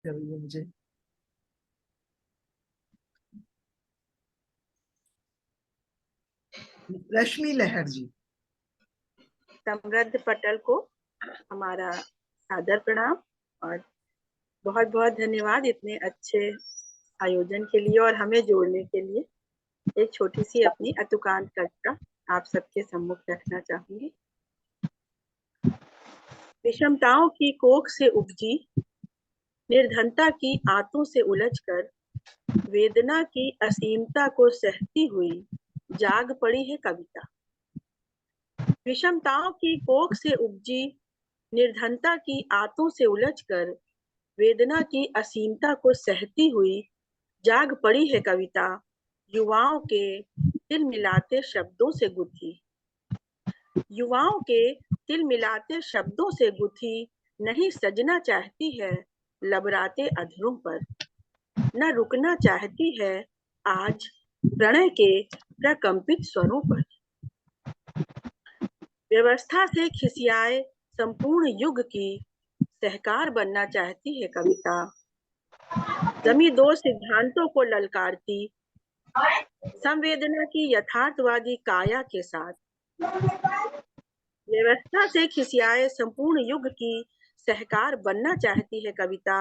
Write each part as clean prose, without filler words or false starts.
करिए मुझे। रश्मि लहर जी। समृद्ध पटल को हमारा सादर प्रणाम और बहुत बहुत धन्यवाद इतने अच्छे आयोजन के लिए और हमें जोड़ने के लिए। एक छोटी सी अपनी अतुकांत कविता आप सबके सम्मुख रखना चाहूंगी। विषमताओं की कोख से उपजी, निर्धनता की आंतों से उलझकर, वेदना की असीमता को सहती हुई जाग पड़ी है कविता। विषमताओं की कोख से उपजी, निर्धनता की आंतों से उलझकर, वेदना की असीमता को सहती हुई जाग पड़ी है कविता। युवाओं के तिल मिलाते शब्दों से गुथी, युवाओं के तिल मिलाते शब्दों से गुथी, नहीं सजना चाहती है लबराते अधरों पर, न रुकना चाहती है आज प्रणय के प्रकंपित स्वरों पर। व्यवस्था से खिसियाए संपूर्ण युग की सहकार बनना चाहती है कविता। जमी दो सिद्धांतों को ललकारती, संवेदना की यथार्थवादी काया के साथ। व्यवस्था से खिसियाए संपूर्ण युग की सहकार बनना चाहती है कविता।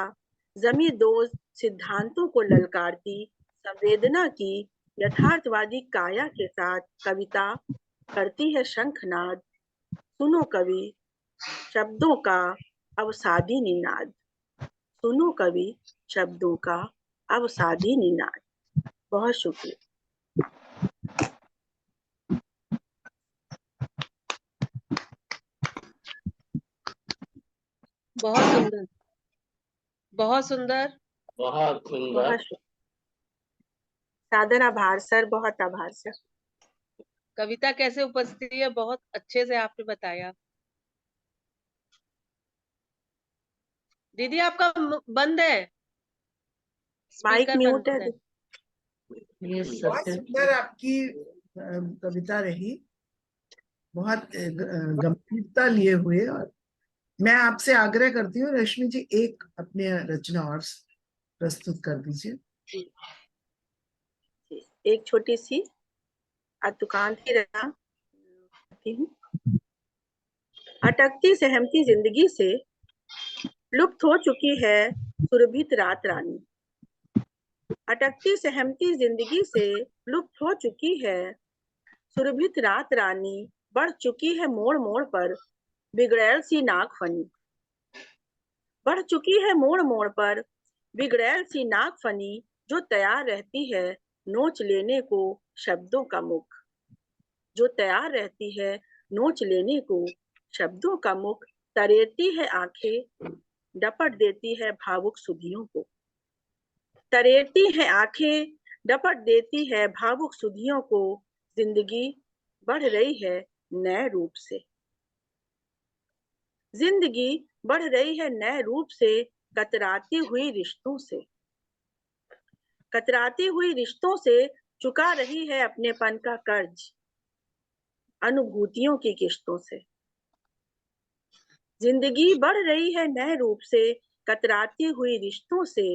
जमी दो सिद्धांतों को ललकारती, संवेदना की यथार्थवादी काया के साथ कविता करती है शंखनाद। सुनो कवि शब्दों का अवसादी निनाद, सुनो कवि शब्दों का अवसादी निनाद। बहुत शुक्रिया। बहुत सुंदर, बहुत सुंदर, बहुत सुंदर। बहुत शुक्रिया। सादर आभार सर, बहुत आभार सर। कविता कैसे उपस्थित है, बहुत अच्छे से आपने बताया। दीदी आपका बंद है, माइक स्पीकर म्यूट बंद है। है। ये बहुत सत्य सुंदर आपकी कविता रही, बहुत गंभीरता लिए हुए। और मैं आपसे आग्रह करती हूँ रश्मि जी, एक अपने रचना और प्रस्तुत कर दीजिए। एक छोटी सी अतुकांत की रचना करती हूँ। अटकती सहमती जिंदगी से लुप्त हो चुकी है सुरभित रात रानी, अटकती सहमती जिंदगी से लुप्त हो चुकी है सुरभित रात रानी। बढ़ चुकी है मोड़ मोड़ पर बिगड़ैल सी नागफनी, बढ़ चुकी है मोड़ मोड़ पर बिगड़ैल सी नागफनी, जो तैयार रहती है नोच लेने को शब्दों का मुख, जो तैयार रहती है नोच लेने को शब्दों का मुख। तरेती है आंखें, डपट देती है भावुक सुधियों को, तरेती है आंखें, डपट देती है भावुक सुधियों को। जिंदगी बढ़ रही है नए रूप से, जिंदगी बढ़ रही है नए रूप से, कतराती हुई रिश्तों से, कतराती हुई रिश्तों से चुका रही है अपनेपन का कर्ज अनुभूतियों की किश्तों से। जिंदगी बढ़ रही है नए रूप से, कतराती हुई रिश्तों से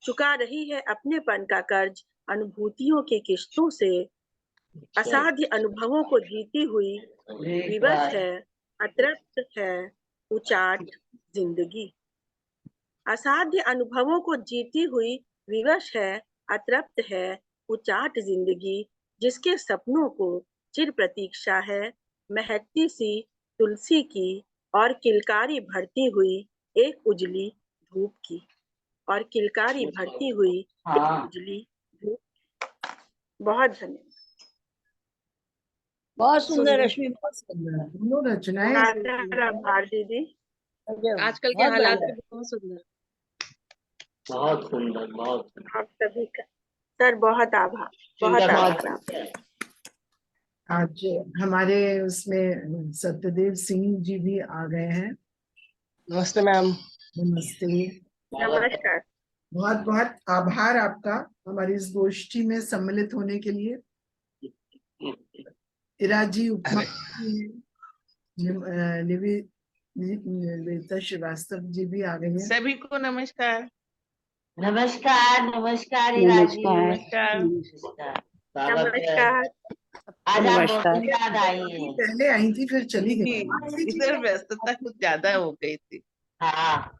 चुका रही है अपनेपन का कर्ज अनुभूतियों की किश्तों से। असाध्य अनुभवों को जीती हुई विवश है अतृप्त है उचाट जिंदगी, असाध्य अनुभवों को जीती हुई विवश है अतृप्त है उचाट जिंदगी। जिसके सपनों को चिर प्रतीक्षा है महकती सी तुलसी की, और किलकारी भरती हुई एक उजली धूप की, और किलकारी भरती हुई एक उजली धूप। बहुत धन्यवाद। बहुत सुंदर रश्मि, बहुत सुंदर। दोनों रचनाएं आभार दीदी। आजकल के बहुत हालात बढ़िया। भी बहुत सुंदर। बहुत सुंदर, बहुत सुंदर। आप सभी का सर बहुत आभार, बहुत आभार आपका। आज हमारे उसमें सत्यदेव सिंह जी भी आ गए हैं। नमस्ते मैम। नमस्ते। नमस्कार। बहुत बहुत आभार आपका हमारी इस गोष्ठी में सम्मिलित होने के लिए। इरा जी, उपमा निवेदिता श्रीवास्तव जी भी आ गई हैं। सभी को नमस्कार। नमस्कार नमस्कार ईरा जी नमस्कार। नमस्कार। स्वागत है। नमस्कार। आज आप नमस्कार। बहुत याद आई अभी है। पहले आई थी फिर चली गई। इधर व्यस्तता कुछ ज्यादा हो गई थी। हाँ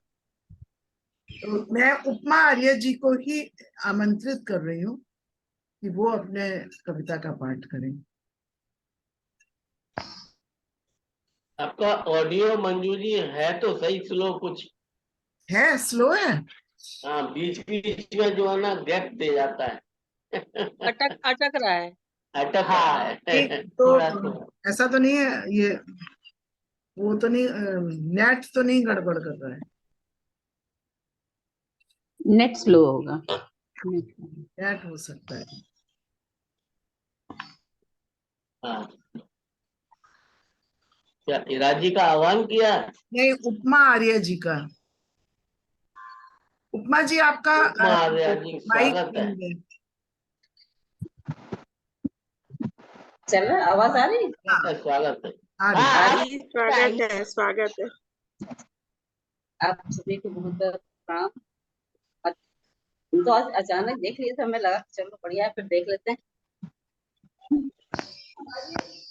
तो मैं उपमा आर्य जी को ही आमंत्रित कर रही हूँ कि वो अपने कविता का पाठ करें। आपका ऑडियो मंजू जी है तो सही स्लो कुछ। है स्लो है। हाँ, बीच बीच में जो है ना गैप दे जाता है। अटक रहा है। अटक रहा है। एक तो थोड़ा थोड़ा। ऐसा तो नहीं है ये, वो तो नहीं, नेट तो नहीं गड़बड़ कर रहा है। नेट स्लो होगा। नेट हो सकता है। हाँ, क्या इराजी का आह्वान किया? नहीं, उपमा आर्य जी का। उपमा जी आपका उपमा आर्य जी, माइक स्वागत है। बंद है। चल रहा आवाज आ रही है? हाँ, स्वागत है। आ रही है। हाँ, जी स्वागत है, स्वागत है। आप सभी को बहुत बहुत प्रणाम। तुम तो आज अचानक देख लिए तो हमें लगा चलो बढ़िया है, फिर देख लेते हैं।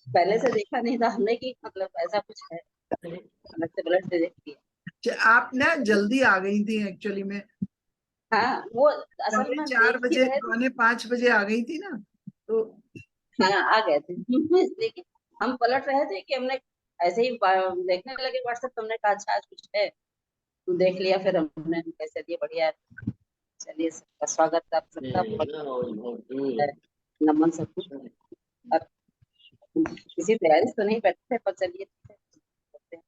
पहले से देखा नहीं था हमने कि मतलब ऐसा कुछ है, अलग से ब्लड से देख लिया। आप ना जल्दी आ गई थी एक्चुअली में। हाँ वो असल में हम 4 देख ही बजे, रहे थे। 4:45 आ गई थी ना, तो हाँ आ गए थे इसलिए कि हम पलट रहे थे कि हमने ऐसे ही देखने लगे व्हाट्सएप, तो हमने कहा अच्छा आज कुछ है तो देख लिया, फिर हमने कहा चलिए बढ़िया है। चलिए सबका स्वागत आप सबका बहुत नमन सबको। और किसी तैयारी से तो नहीं बैठे थे पर चलिए करते हैं।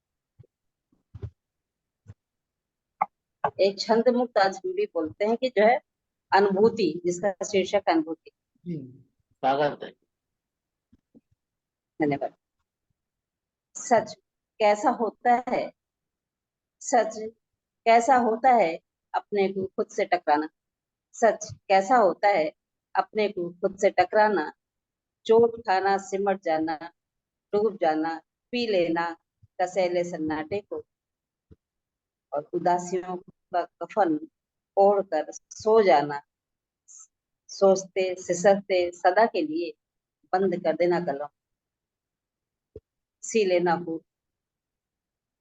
एक छंद मुक्त आज हम भी बोलते हैं कि जो है अनुभूति, जिसका शीर्षक अनुभूति। जी। स्वागत है। धन्यवाद। सच कैसा होता है, सच कैसा होता है अपने को खुद से टकराना। सच कैसा होता है अपने को खुद से टकराना। चोट खाना, सिमट जाना, डूब जाना, पी लेना कसैले सन्नाटे को, और उदासियों का कफन ओढ़ कर सो जाना। सोचते सिसरते सदा के लिए बंद कर देना कलम, सी लेना फूल।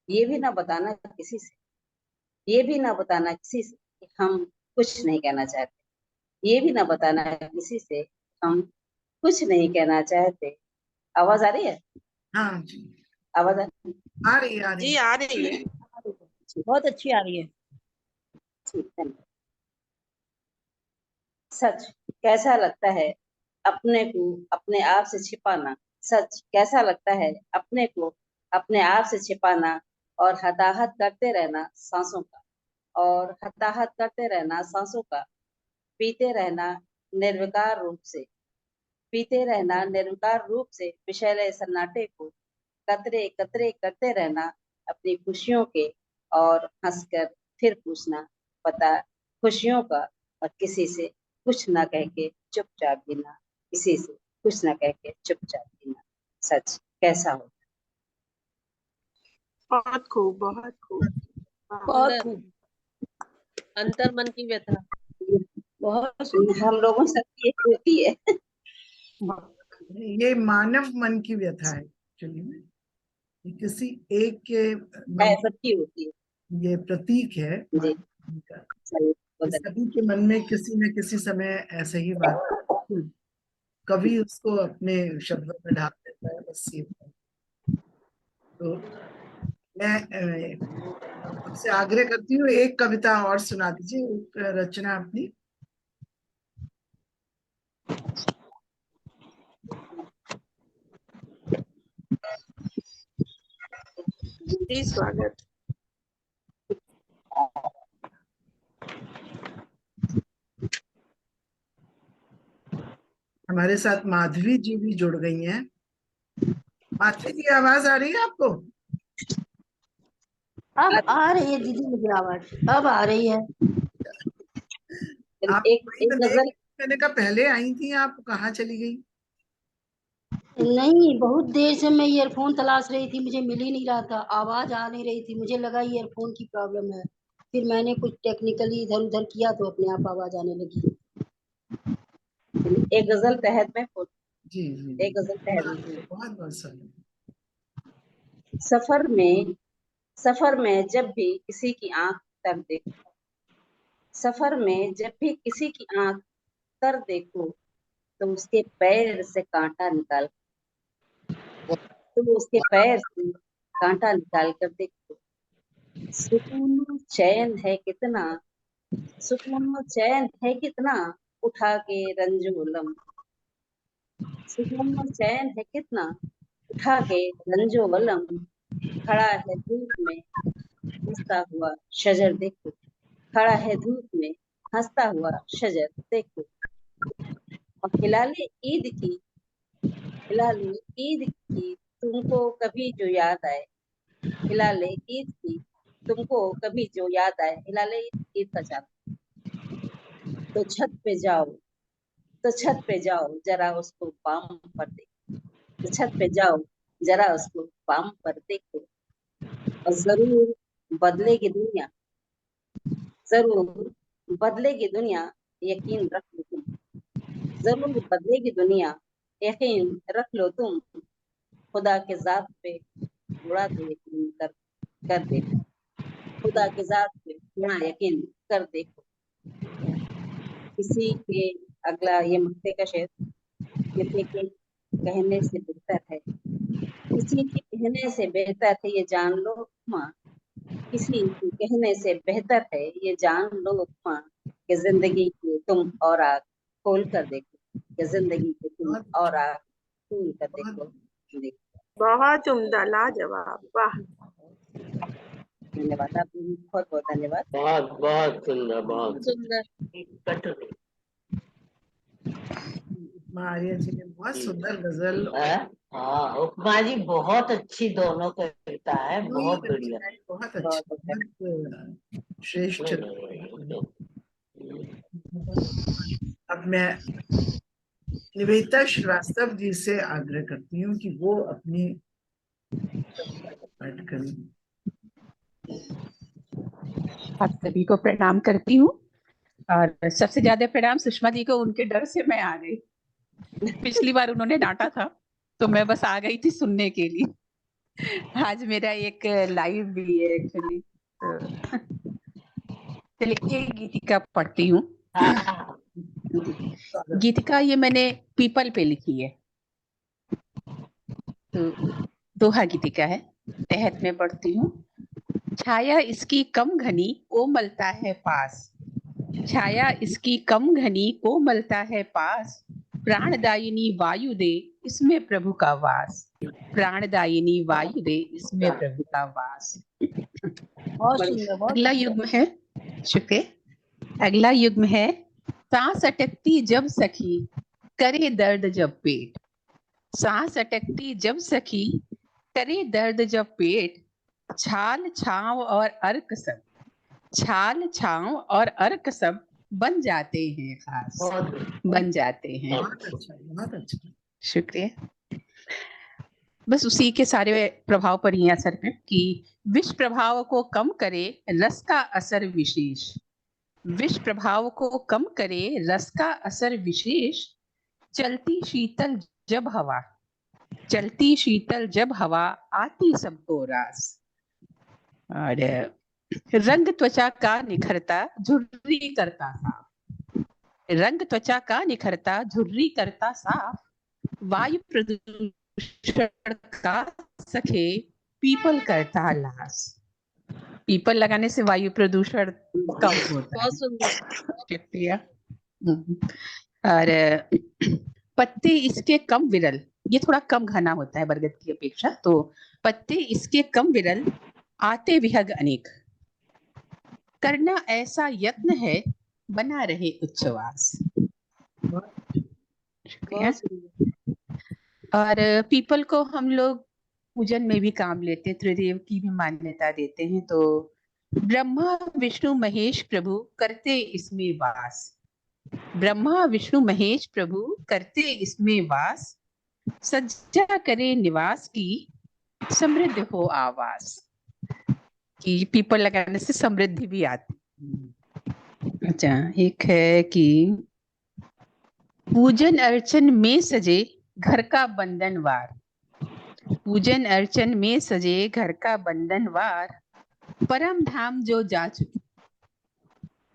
ये भी ना बताना किसी से, ये भी ना बताना किसी से कि हम कुछ नहीं कहना चाहते। ये भी ना बताना किसी से हम कुछ नहीं कहना चाहते। आवाज आ रही है? हाँ जी, आवाज आ रही आ रही है, आ रही जी है। आ रही है। बहुत अच्छी आ रही है। ठीक है। सच कैसा लगता है अपने को अपने आप से छिपाना। सच कैसा लगता है अपने को अपने आप से छिपाना, और हताहत करते रहना सांसों का, और हताहत करते रहना सांसों का। पीते रहना निर्विकार रूप से, पीते रहना निर्विकार रूप से विषैले सन्नाटे को। कतरे कतरे करते रहना अपनी खुशियों के, और हंसकर फिर पूछना पता खुशियों का। और किसी से कुछ ना कह के चुपचाप जीना, किसी से कुछ ना कह के चुपचाप जीना। सच कैसा हो। बहुत खूब, बहुत खूब। बहुत सुंदर। खूब। अंतर मन की व्यथा। बहुत सुंदर। हम लोगों से ये होती है। ये मानव मन की व्यथा है एक्चुअली में। ये किसी एक के मन, सबकी होती है। ये प्रतीक है जी मन का। चलिए कि सभी के मन में किसी न किसी समय ऐसे ही बात, कभी उसको अपने शब्दों में ढाल देता है, बस ये। तो मैं आपसे आग्रह करती हूँ, एक कविता और सुना दीजिए, एक रचना अपनी। जी स्वागत। हमारे साथ माधवी जी भी जुड़ गई हैं। माधवी जी, आवाज आ रही है आपको? अब आ रही है दीदी मुझे आवाज, अब आ रही है। आप एक वहीं एक पे देख, गजल। मैंने कहा पहले आई थी, आप कहाँ चली गई? नहीं, बहुत देर से मैं ईयरफोन तलाश रही थी, मुझे मिल ही नहीं रहा था, आवाज आ नहीं रही थी, मुझे लगा ईयरफोन की प्रॉब्लम है। फिर मैंने कुछ टेक्निकली इधर उधर किया तो अपने आप आवाज आने लगी। एक गजल तहत में जी जी एक गजल तहत में बहुत बहुत सही। सफर में जब भी किसी की आंख तर देखो, सफर में जब भी किसी की आंख तर देखो, तो उसके पैर से कांटा निकाल उसके पैर से कांटा निकाल कर देखो। सुकून चैन है कितना, सुकून चैन है कितना, उठा के रंजो लम। सुकून चैन है कितना, उठा के रंजो वलम। खड़ा है धूप में हंसता हुआ शजर देखो, खड़ा है धूप में हंसता हुआ शजर देखो। और हिलाले ईद की तुमको कभी जो याद आए, हिलाले ईद की तुमको कभी जो याद आए, हिलाले ईद का चांद। तो छत पे जाओ जरा उसको पाम पर देखो, तो छत पे जाओ जरा उसको पाम पर देखो। और जरूर बदलेगी दुनिया, जरूर बदलेगी दुनिया, यकीन रख लो तुम। जरूर बदलेगी दुनिया, यकीन रख लो तुम। खुदा के जात पे थोड़ा तो यकीन कर देखो, खुदा के जात पे थोड़ा यकीन कर देखो। किसी के अगला ये मक्ते का शेर, किसी के कहने से बेहतर है, किसी के कहने से बेहतर है ये जान लो माँ, किसी के कहने से बेहतर है ये जान लो माँ, कि जिंदगी की तुम और आग खोल कर देखो, कि जिंदगी की तुम और आग खोल कर देखो। बहुत उम्दा, लाजवाब, वाह। धन्यवाद, आपको बहुत बहुत धन्यवाद। बहुत बहुत सुंदर, बहुत सुंदर। कठिन। उपमा आर्य जी ने बहुत सुंदर गजल हाँ, उपमा जी बहुत अच्छी दोनों कविता है, बहुत बढ़िया। बहुत अच्छी, बहुत श्रेष्ठ। अब मैं निवेदिता श्रीवास्तव जी से आग्रह करती हूँ कि वो अपनी पाठ करें। आप सभी को प्रणाम करती हूँ, और सबसे ज्यादा प्रणाम सुषमा जी को, उनके डर से मैं आ गई। पिछली बार उन्होंने डांटा था तो मैं बस आ गई थी सुनने के लिए। आज मेरा एक लाइव भी है एक्चुअली। चलिए एक गीतिका पढ़ती हूँ। गीतिका ये मैंने पीपल पे लिखी है, तो दोहा गीतिका है, तहत में पढ़ती हूँ। छाया इसकी कम घनी कोमलता है पास, छाया इसकी कम घनी कोमलता है पास, प्राणदायिनी वायु दे इसमें प्रभु का वास, प्राणदायिनी वायु दे इसमें प्रभु का वास। बहुत सुंदर, बहुत अगला युग्म है, शुक्र। अगला युग्म है, सांस अटकती जब सखी करे दर्द जब पेट, सांस अटकती जब सखी करे दर्द जब पेट, छाल छांव और अर्क सब, छाल छांव और अर्क सब बन जाते हैं खास, बन जाते हैं। बहुत अच्छा, बहुत अच्छा। शुक्रिया। बस उसी के सारे प्रभाव पर ही असर है कि विष प्रभाव को कम करे रस का असर विशेष, विष प्रभाव को कम करे रस का असर विशेष, चलती शीतल जब हवा, चलती शीतल जब हवा आती सबको रास। और रंग त्वचा का निखरता झुर्री करता साफ, रंग त्वचा का निखरता झुर्री करता साफ, वायु प्रदूषण का सखे पीपल करता लास, पीपल लगाने से वायु प्रदूषण कम होता है। बहुत सुंदर। शुक्रिया। और पत्ते इसके कम विरल, ये थोड़ा कम घना होता है बरगद की अपेक्षा, तो पत्ते इसके कम विरल आते विहग अनेक, करना ऐसा यत्न है बना रहे उच्छ्वास। शुक्रिया। और पीपल को हम लोग पूजन में भी काम लेते हैं, त्रिदेव की भी मान्यता देते हैं, तो ब्रह्मा विष्णु महेश प्रभु करते इसमें वास, ब्रह्मा विष्णु महेश प्रभु करते इसमें वास, सज्जा करे निवास की समृद्ध हो आवास, कि पीपल लगाने से समृद्धि भी आती। अच्छा, एक है कि पूजन अर्चन में सजे घर का बंधनवार, पूजन अर्चन में सजे घर का बंधनवार, परम धाम जो जा चुके,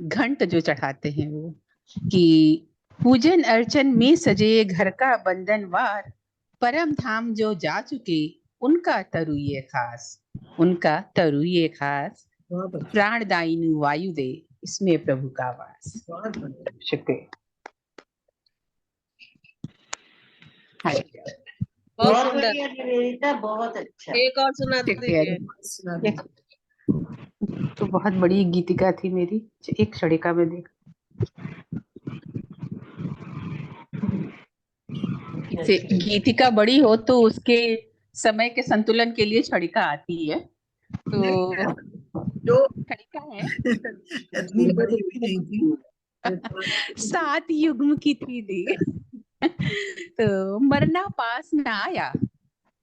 घंट जो चढ़ाते हैं वो, कि पूजन अर्चन में सजे घर का बंधनवार, परम धाम जो जा चुके उनका तरुये खास, उनका तरुये खास, बहुत अच्छा, प्राणदायिनी वायु दे इसमें प्रभु का वास। बहुत बढ़िया। शुक्रिया। हाँ, बहुत बहुत सुंदर। बढ़िया निवेदिता, बहुत अच्छा। एक और सुना शुक्रिया। दीजिए। सुना ये दीजिए। तो बहुत बड़ी गीतिका थी मेरी, एक क्षणिका में देख से गीतिका बड़ी हो तो उसके समय के संतुलन के लिए क्षणिका आती है, तो जो क्षणिका है इतनी बड़ी भी नहीं थी। 7 युग्म की थी तो मरना पास ना आया,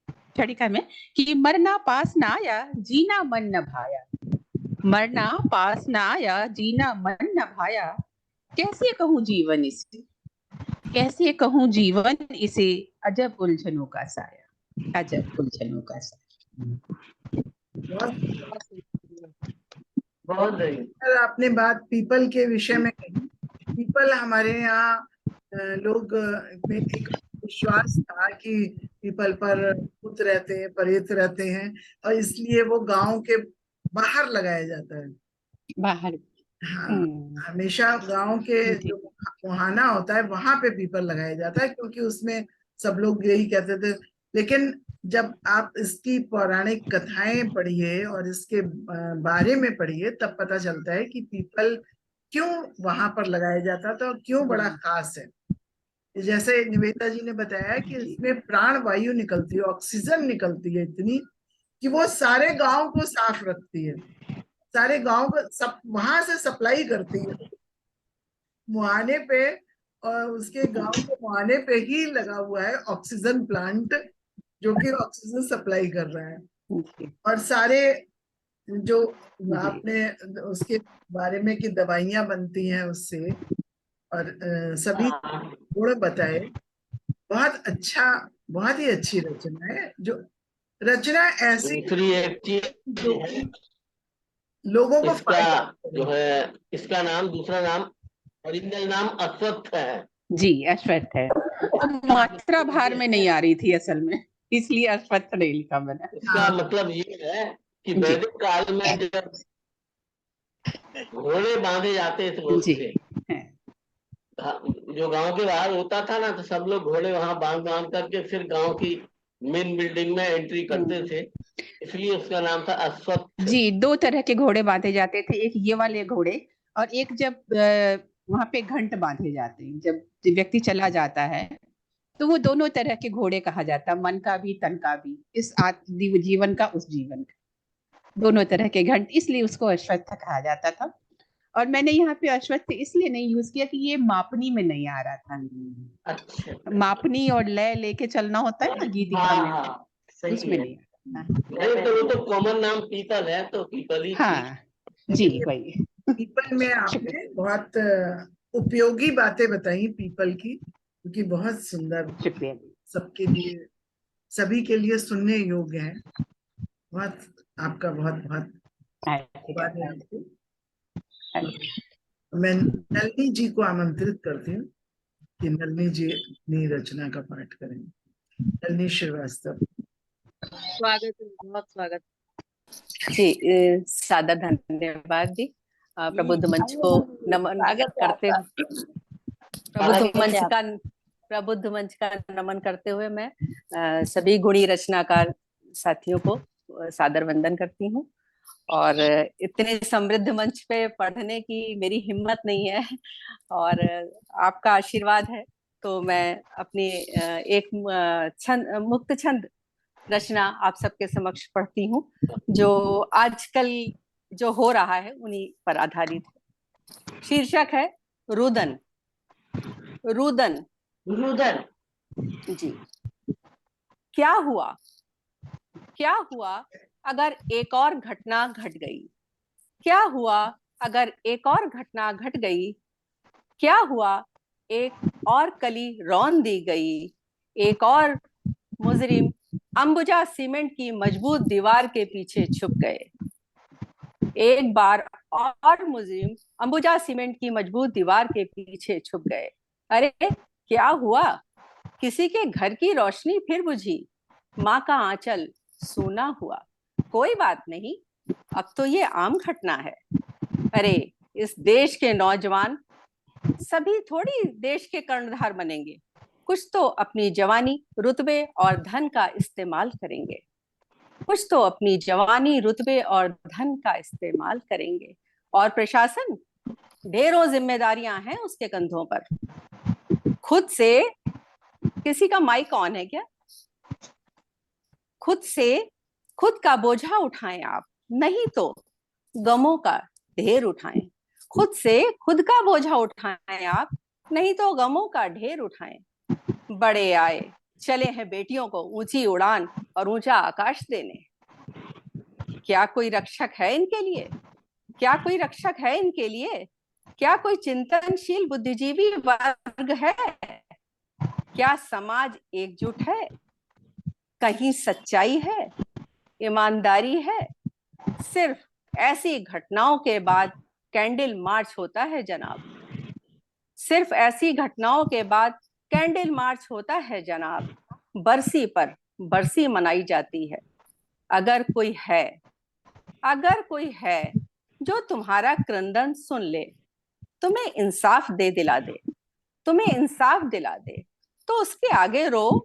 क्षणिका में, कि मरना पास ना आया जीना मन न भाया, मरना पास ना आया जीना मन न भाया, कैसे कहूँ जीवन इसे, कैसे कहूँ जीवन इसे, अजब उलझनों का साया, अजब उलझनों का साया। बहुत बहुत बढ़िया। सर, आपने बात पीपल के विषय में कही। पीपल हमारे यहाँ लोग में एक विश्वास था कि पीपल पर भूत रहते हैं, प्रेत रहते हैं, और इसलिए वो गांव के बाहर लगाया जाता है। बाहर। हाँ, हमेशा गांव के जो मुहाना होता है वहां पे पीपल लगाया जाता है, क्योंकि उसमें सब लोग यही कहते थे। लेकिन जब आप इसकी पौराणिक कथाएं पढ़िए और इसके बारे में पढ़िए, तब पता चलता है कि पीपल क्यों वहां पर लगाया जाता था और क्यों बड़ा खास है। जैसे निवेदिता जी ने बताया कि इसमें प्राण वायु निकलती है, ऑक्सीजन निकलती है इतनी कि वो सारे गांव को साफ रखती है, सारे गांव को सब वहां से सप्लाई करती है मुहाने पे। और उसके गांव के मुहाने पे ही लगा हुआ है ऑक्सीजन प्लांट, जो कि ऑक्सीजन सप्लाई कर रहा है। और सारे जो आपने उसके बारे में कि दवाइयां बनती हैं उससे, और सभी हाँ, गुण बताए। बहुत अच्छा, बहुत ही अच्छी रचना है। जो रचना ऐसी दूसरी एक चीज जो है, कि लोगों को इसका फायदा जो करे। है, इसका नाम, दूसरा नाम, ओरिजिनल नाम अश्वत्थ है। जी, अश्वत्थ है। वो मात्रा भार में नहीं आ रही थी असल में, इसलिए अश्वत्थ नहीं लिखा मैंने। इसका मतलब ये है कि जी। वैदिक काल में जब घोड़े बांधे जाते थे जी उससे, है। जो गांव के बाहर होता था ना, तो सब लोग घोड़े वहां बांध बांध करके फिर गांव की मेन बिल्डिंग में एंट्री करते थे, इसलिए उसका नाम था अश्वत्थ। जी, 2 तरह के घोड़े बांधे जाते थे, एक ये वाले घोड़े, और एक जब वहां पे घंट बांधे जाते हैं, जब व्यक्ति चला जाता है तो वो दोनों तरह के घोड़े कहा जाता है, मन का भी तन का भी, इस जीवन का उस जीवन का, दोनों तरह के घंट, इसलिए उसको अश्वत्थ कहा जाता था। और मैंने यहाँ पे अश्वत्थ इसलिए नहीं यूज किया कि ये मापनी में नहीं आ रहा था। अच्छा, मापनी और लय लेके चलना होता है ना गीतिका में, हाँ, सही उसमें है। नहीं आ रहा। नहीं तो वो तो कॉमन नाम पीपल है, तो पीपल ही ठीक। हाँ जी, वही। पीपल में आपने बहुत उपयोगी बातें बताई पीपल की, क्योंकि बहुत सुंदर, शुक्रिया। सबके लिए, सभी के लिए सुनने योग्य है। बहुत आपका बहुत बहुत धन्यवाद है आपको। मैं नलिनी जी को आमंत्रित करती हूँ कि नलिनी जी अपनी रचना का पाठ करें। नलिनी श्रीवास्तव। स्वागत है, बहुत स्वागत। जी, सादर धन्यवाद जी। प्रबुद्ध मंच को नमन करते हुए, प्रबुद्ध मंच का नमन करते हुए मैं सभी गुणी रचनाकार साथियों को सादर वंदन करती हूँ। और इतने समृद्ध मंच पे पढ़ने की मेरी हिम्मत नहीं है, और आपका आशीर्वाद है तो मैं अपनी एक मुक्त छंद रचना आप सबके समक्ष पढ़ती हूँ, जो आजकल जो हो रहा है उन्हीं पर आधारित है। शीर्षक है रुदन। रुदन। रुदन। जी। क्या हुआ, क्या हुआ अगर एक और घटना घट गई? क्या हुआ अगर एक और घटना घट गई? क्या हुआ एक और कली रौंद दी गई? एक और मुजरिम अंबुजा सीमेंट की मजबूत दीवार के पीछे छुप गए। एक बार और मुजरिम अंबुजा सीमेंट की मजबूत दीवार के पीछे छुप गए। अरे क्या हुआ? किसी के घर की रोशनी फिर बुझी, माँ का आंचल सूना हुआ। कोई बात नहीं, अब तो ये आम घटना है। अरे इस देश के नौजवान सभी थोड़ी देश के कर्णधार बनेंगे, कुछ तो अपनी जवानी, रुतबे और धन का इस्तेमाल करेंगे। कुछ तो अपनी जवानी, रुतबे और धन का इस्तेमाल करेंगे। और प्रशासन, ढेरों जिम्मेदारियां हैं उसके कंधों पर। खुद से, किसी का माइक ऑन है क्या? खुद से खुद का बोझा उठाएं आप, नहीं तो गमों का ढेर उठाएं। खुद से खुद का बोझा उठाएं आप, नहीं तो गमों का ढेर उठाएं। बड़े आए चले हैं बेटियों को ऊंची उड़ान और ऊंचा आकाश देने। क्या कोई रक्षक है इनके लिए? क्या कोई रक्षक है इनके लिए? क्या कोई चिंतनशील बुद्धिजीवी वर्ग है? क्या समाज एकजुट है? कहीं सच्चाई है, ईमानदारी है? सिर्फ ऐसी घटनाओं के बाद कैंडल मार्च होता है जनाब। सिर्फ ऐसी घटनाओं के बाद कैंडल मार्च होता है जनाब। बरसी पर बरसी मनाई जाती है। अगर कोई है जो तुम्हारा क्रंदन सुन ले, तुम्हें इंसाफ दिला दे, तो उसके आगे रो।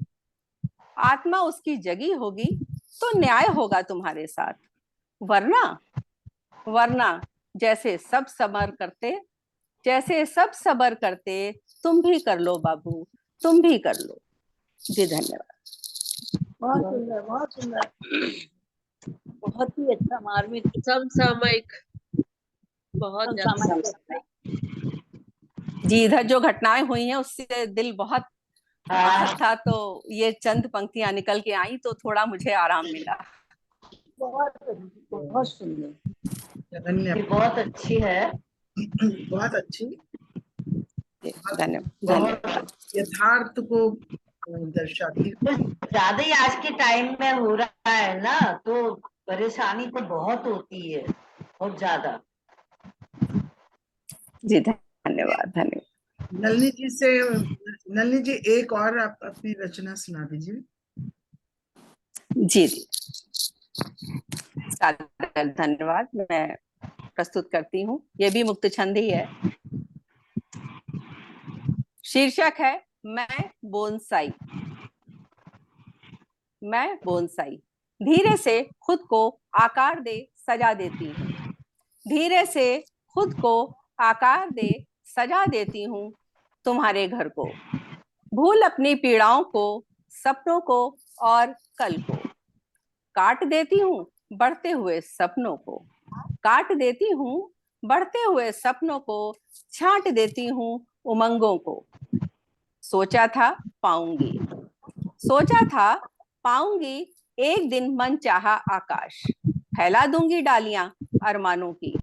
आत्मा उसकी जगी होगी तो न्याय होगा तुम्हारे साथ। वरना जैसे सब सबर करते तुम भी कर लो बाबू, तुम भी कर लो। जी धन्यवाद। बहुत सुंदर, बहुत सुंदर, बहुत ही अच्छा मार्मिक समसामयिक, बहुत ज्यादा। समसामयिक। जी, इधर जो घटनाएं हुई हैं उससे दिल बहुत आहत था, तो ये चंद पंक्तियां निकल के आई तो थोड़ा मुझे आराम मिला। बहुत सुंदर, धन्यवाद। बहुत अच्छी है। बहुत अच्छी, धन्यवाद। यथार्थ को दर्शाती। कुछ ज्यादा ही आज के टाइम में हो रहा है ना, तो परेशानी तो बहुत होती है, बहुत ज्यादा। जी धन्यवाद। नलिनी जी एक और आप अपनी रचना सुना दीजिए। जी धन्यवाद। मैं प्रस्तुत करती हूँ, ये भी मुक्त छंद ही है। शीर्षक है मैं बोनसाई। धीरे से खुद को आकार दे सजा देती हूँ। धीरे से खुद को आकार दे सजा देती हूँ तुम्हारे घर को। भूल अपनी पीड़ाओं को, सपनों को और कल को। काट देती हूँ बढ़ते हुए सपनों को। काट देती हूँ बढ़ते हुए सपनों को। छांट देती हूँ उमंगों को। सोचा था पाऊंगी एक दिन मन चाहा आकाश। फैला दूंगी डालियां अरमानों की।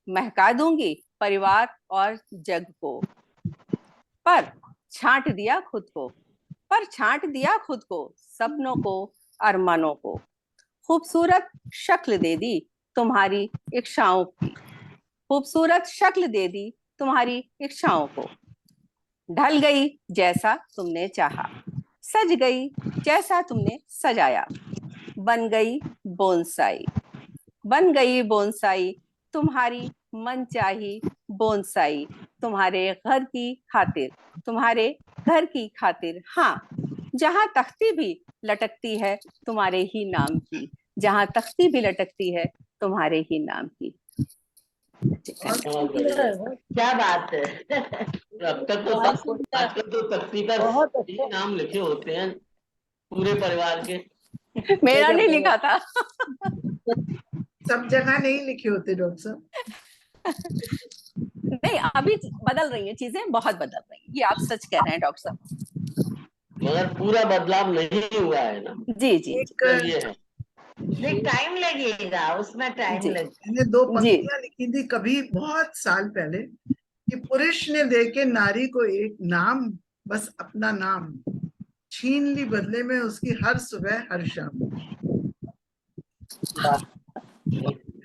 महका दूंगी परिवार और जग को। पर छांट दिया खुद को, सपनों को, अरमानों को। खूबसूरत शक्ल दे दी तुम्हारी इच्छाओं की। खूबसूरत शक्ल दे दी तुम्हारी इच्छाओं को। ढल गई जैसा तुमने चाहा, सज गई जैसा तुमने सजाया। बन गई बोनसाई तुम्हारी मनचाही बोनसाई। तुम्हारे घर की खातिर। हाँ, जहाँ तख्ती भी लटकती है तुम्हारे ही नाम की। जहाँ तख्ती भी लटकती है तुम्हारे ही नाम की। क्या बात है। अब तक तो आजकल तो तख्ती पर ही नाम लिखे होते हैं पूरे परिवार के। मेरा नहीं लिखा था। सब जगह नहीं लिखे होते डॉक्टर साहब। नहीं, अभी बदल रही हैं चीजें, बहुत बदल रही हैं, ये आप सच कह रहे हैं डॉक्टर साहब। मगर पूरा बदलाव नहीं हुआ है ना। जी। एक नहीं, टाइम लगेगा उसमें, टाइम जी। लगेगा। मैंने 2 जी। पंक्तियां लिखी थी कभी बहुत साल पहले कि पुरुष ने देके नारी को एक नाम, बस अपना नाम छीन ली बदले में उसकी हर सुबह हर शाम।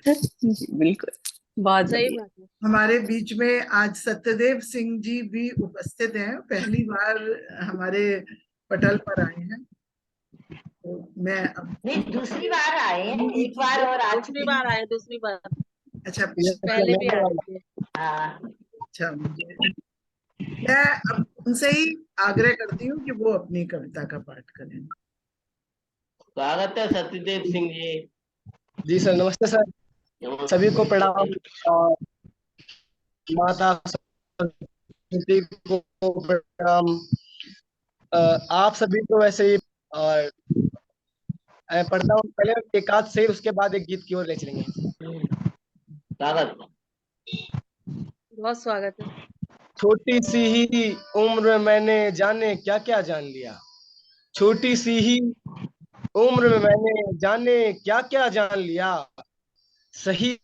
जी बिल्कुल, बहुत सही बढ़िया। बात है। हमारे बीच में आज सत्यदेव सिंह जी भी उपस्थित हैं, पहली बार हमारे पटल पर आए हैं। तो मैं अब नहीं, दूसरी बार आए हैं, एक बार और आ दूसरी चुके बार हैं। आए, दूसरी बार, अच्छा पहले भी आए थे। हाँ, अच्छा, मैं अब उनसे ही आग्रह करती हूँ कि वो अपनी कविता का पाठ करें। स्वागत है सत्यदेव सिंह जी। जी सर, नमस्ते सर, सभी को प्रणाम। और माता सरस्वती को प्रणाम। आप सभी को वैसे ही। और मैं पढ़ता हूँ, पहले एक आध शेर, उसके बाद एक गीत की ओर ले चलेंगे। स्वागत। बहुत स्वागत है। छोटी सी ही उम्र में मैंने जाने क्या क्या जान लिया। छोटी सी ही उम्र में मैंने जाने क्या क्या जान लिया। सही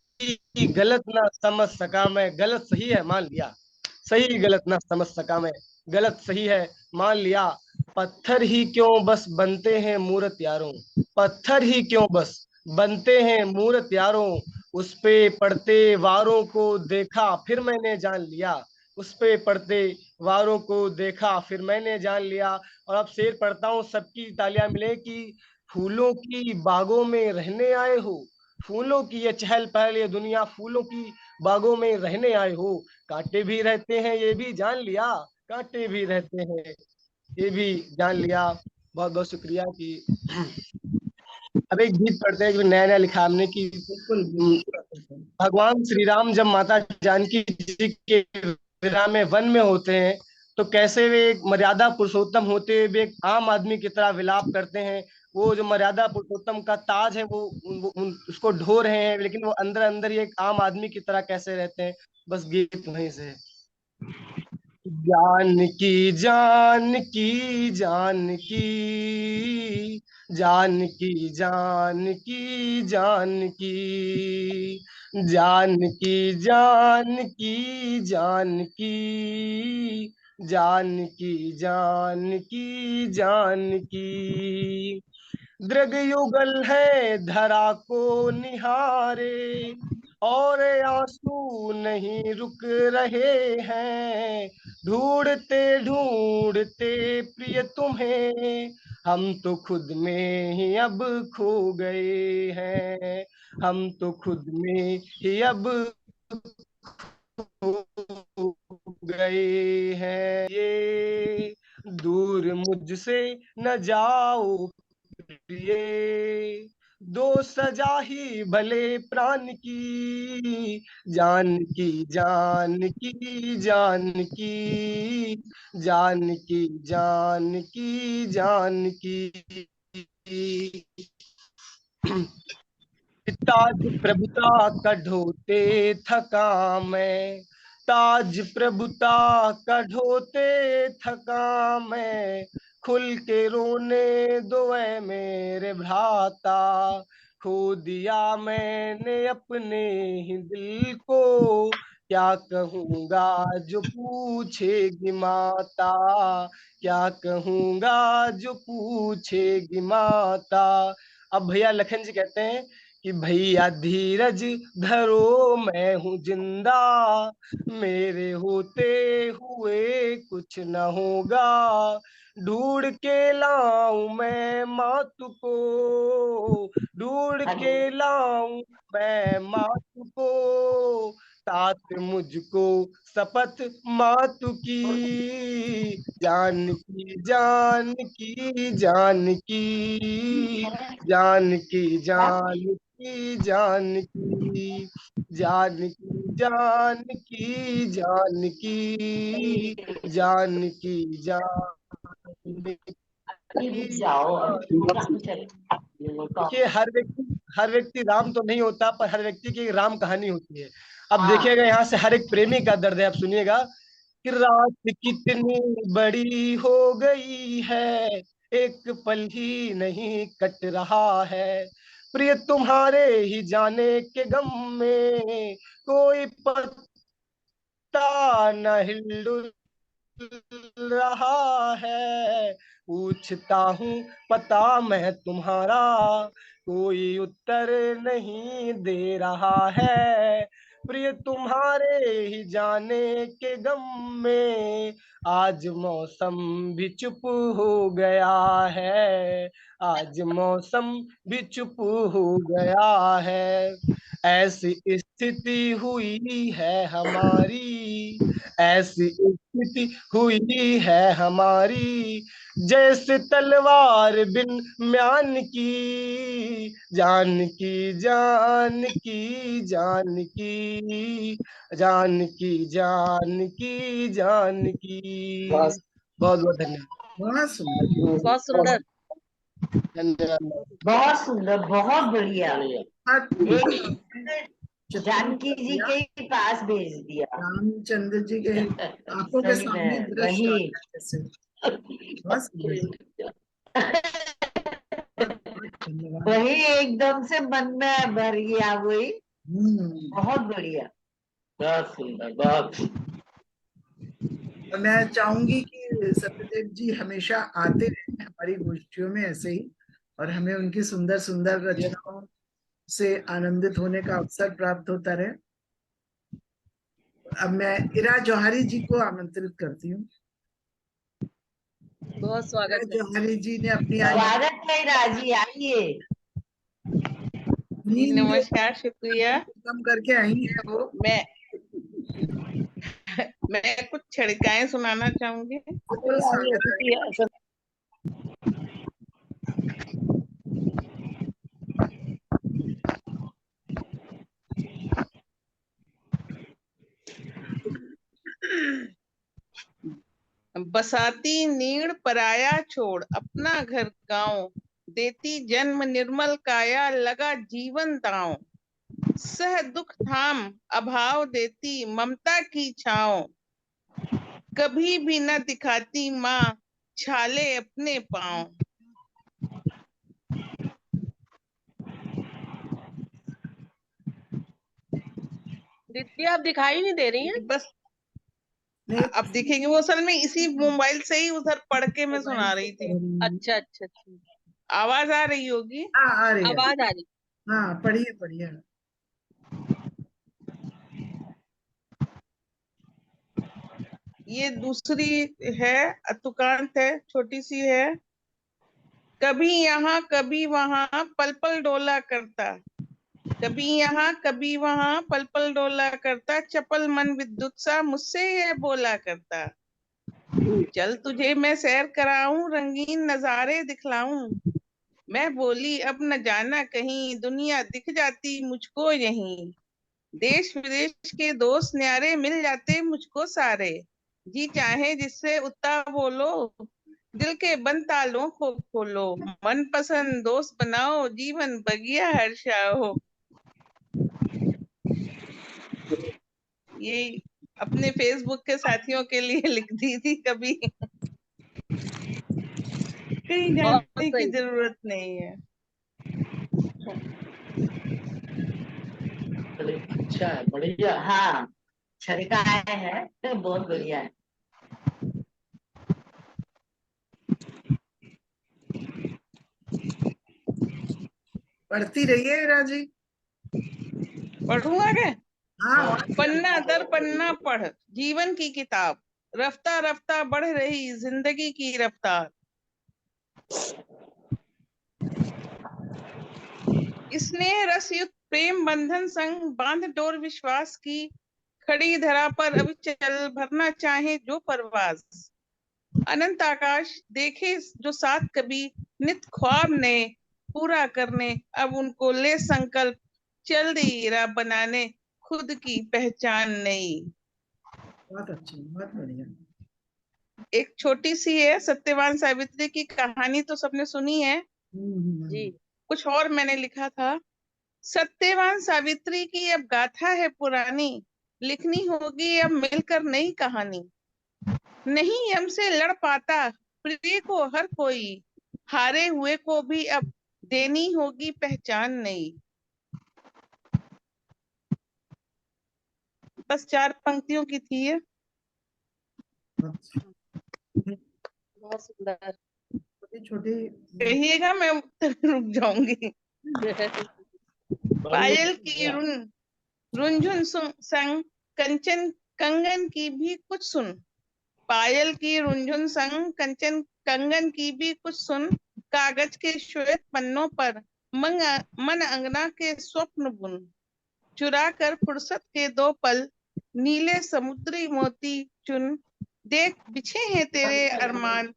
गलत ना समझ सका मैं, गलत सही है मान लिया। सही गलत ना समझ सका मैं, गलत सही है मान लिया। पत्थर ही क्यों बस बनते हैं मूर्त यारों। पत्थर ही क्यों बस बनते हैं मूर्त यारों। उस पे पड़ते वारों को देखा फिर मैंने जान लिया। उस पे पड़ते वारों को देखा फिर मैंने जान लिया। और अब शेर पढ़ता हूँ, सबकी तालियां मिले कि फूलों की बागों में रहने आए हो। फूलों की ये चहल पहल, ये दुनिया फूलों की बागों में रहने आए हो। कांटे भी रहते हैं ये भी जान लिया। कांटे भी रहते हैं ये भी जान लिया। बहुत बहुत शुक्रिया। कि अब एक गीत पढ़ते हैं, नया नया लिखा हमने कि बिल्कुल बिल्कुल। भगवान श्री राम जब माता जानकी जी के विरह में वन में होते हैं, तो कैसे वे एक मर्यादा पुरुषोत्तम होते हुए भी एक आम आदमी की तरह विलाप करते हैं। वो जो मर्यादा पुरुषोत्तम का ताज है, उसको ढो रहे हैं, लेकिन वो अंदर अंदर ही एक आम आदमी की तरह कैसे रहते हैं। बस गीत वहीं से। जानकी जानकी जानकी जानकी जानकी जानकी जानकी जानकी जानकी जानकी जानकी जानकी। दृग युगल है धरा को निहारे, और आंसू नहीं रुक रहे हैं। ढूंढते ढूंढते प्रिय तुम्हें, हम तो खुद में ही अब खो गए हैं। हम तो खुद में ही अब खो गए हैं। ये दूर मुझसे न जाओ प्रिय, दो सजा ही भले प्राण की। जानकी जानकी जानकी जानकी जानकी जानकी। ताज प्रभुता का ढोते थका मैं। ताज प्रभुता का ढोते थका मैं। खुल के रोने दो ऐ मेरे भ्राता। खो दिया मैंने अपने ही दिल को, क्या कहूँगा जो पूछेगी माता। क्या कहूँगा जो पूछेगी माता। अब भैया लखन जी कहते हैं कि भैया धीरज धरो मैं हूँ जिंदा। मेरे होते हुए कुछ न होगा। ढूंढ के लाऊं मैं मातु को। ढूंढ के लाऊं मैं मातु को। तात मुझको शपथ मातु की। जानकी जानकी जानकी जानकी जानकी जानकी जानकी जानकी जानकी जानकी देखिए, हर व्यक्ति राम तो नहीं होता, पर हर व्यक्ति की राम कहानी होती है। अब देखिएगा, यहाँ से हर एक प्रेमी का दर्द है। अब सुनिएगा कि रात कितनी बड़ी हो गई है, एक पल ही नहीं कट रहा है। प्रिय तुम्हारे ही जाने के गम में कोई पत्ता न हिल रहा है। पूछता हूँ पता मैं तुम्हारा, कोई उत्तर नहीं दे रहा है। प्रिय तुम्हारे ही जाने के गम में आज मौसम भी चुप हो गया है। आज मौसम भी चुप हो गया है। ऐसी स्थिति हुई है हमारी, ऐसी स्थिति हुई है हमारी, जैसे तलवार बिन म्यान की, जान की जान की जान की जान की जान की जान की। बहुत बहुत धन्यवाद। बहुत सुंदर, बहुत सुंदर। धन्यवाद। बहुत सुंदर, बहुत बढ़िया। बहुत एक जानकी जी के ही पास भेज दिया। रामचंद्र जी के आंखों के सही सामने में, दृश्य आ वही। गया जैसे। बहुत सुंदर, धन्यवाद। वही एकदम से मन में भर गया वही। हम्म। बहुत बढ़िया। बहुत सुंदर, बहुत। और मैं चाहूंगी कि सत्यदेव जी हमेशा आते रहे हमारी गोष्ठियों में ऐसे ही, और हमें उनकी सुंदर सुंदर रचनाओं से आनंदित होने का अवसर प्राप्त होता रहे। अब मैं इरा जौहरी जी को आमंत्रित करती हूँ। बहुत स्वागत है। जौहरी जी ने अपनी स्वागत है राजी, आइए। जी नमस्कार, शुक्रिया। कम करके आई है वो। मैं कुछ छड़िकाएं सुनाना चाहूंगी। बिल्कुल स्वागत है। बसाती नीड़ पराया छोड़, अपना घर गांव, देती जन्म निर्मल काया, लगा जीवन दांव। सह दुख थाम अभाव देती ममता की छाँव, कभी भी न दिखाती माँ छाले अपने पाँव। दीदी आप दिखाई नहीं दे रही हैं। बस अब दिखेंगे वो, असल में इसी मोबाइल से ही उधर पढ़ के मैं सुना रही थी। अच्छा अच्छा अच्छा, आवाज आ रही होगी। हाँ आ रही है। आवाज आ रही। हाँ पढ़िए पढ़िए। ये दूसरी है, अतुकांत है, छोटी सी है। कभी यहाँ कभी वहां पल पल डोला करता, कभी यहाँ कभी वहां पल पल डोला करता, चपल मन विद्युत सा मुझसे यह बोला करता। चल तुझे मैं सैर कराऊं, रंगीन नजारे दिखलाऊं। मैं बोली अब न जाना कहीं, दुनिया दिख जाती मुझको यहीं। देश विदेश के दोस्त न्यारे मिल जाते मुझको सारे। जी चाहे जिससे उतना बोलो, दिल के बंद तालों को खोलो। मन पसंद दोस्त बनाओ, जीवन बगिया हर्षाओ। ये अपने फेसबुक के साथियों के लिए लिख दी थी कभी। कहीं जाने की जरूरत नहीं है। अच्छा है, बढ़िया। हाँ, छड़काए है, बहुत बढ़िया है। पढ़ती रहिए इरा जी। पढ़ूंगा क्या? हाँ पन्ना दर पन्ना पढ़ जीवन की किताब, रफ्ता रफ्ता बढ़ रही जिंदगी की रफ्तार। स्नेह रस युक्त प्रेम बंधन संग बांध डोर विश्वास की, खड़ी धरा पर अभी चल भरना चाहे जो परवाज। अनंत आकाश देखे जो साथ कभी, नित ख्वाब ने पूरा करने, अब उनको ले संकल्प, चल दी राह बनाने, खुद की पहचान नई। बहुत अच्छी, बहुत बढ़िया। एक छोटी सी है, सत्यवान सावित्री की कहानी तो सबने सुनी है जी। कुछ और मैंने लिखा था। सत्यवान सावित्री की अब गाथा है पुरानी, लिखनी होगी अब मिलकर नई कहानी। नहीं हमसे लड़ पाता प्रिय को हर कोई, हारे हुए को भी अब देनी होगी पहचान नई। बस 4 पंक्तियों की थी ये। बहुत सुंदर। छोटी छोटी कहिएगा, मैं रुक जाऊंगी। पायल की रुनझुन संग कंचन कंगन की भी कुछ सुन। पायल की रुनझुन संग कंचन कंगन की भी कुछ सुन। कागज के श्वेत पन्नों पर मन अंगना के स्वप्न बुन। चुरा कर फुर्सत के 2 पल नीले समुद्री मोती चुन। देख बिछे हैं तेरे अरमान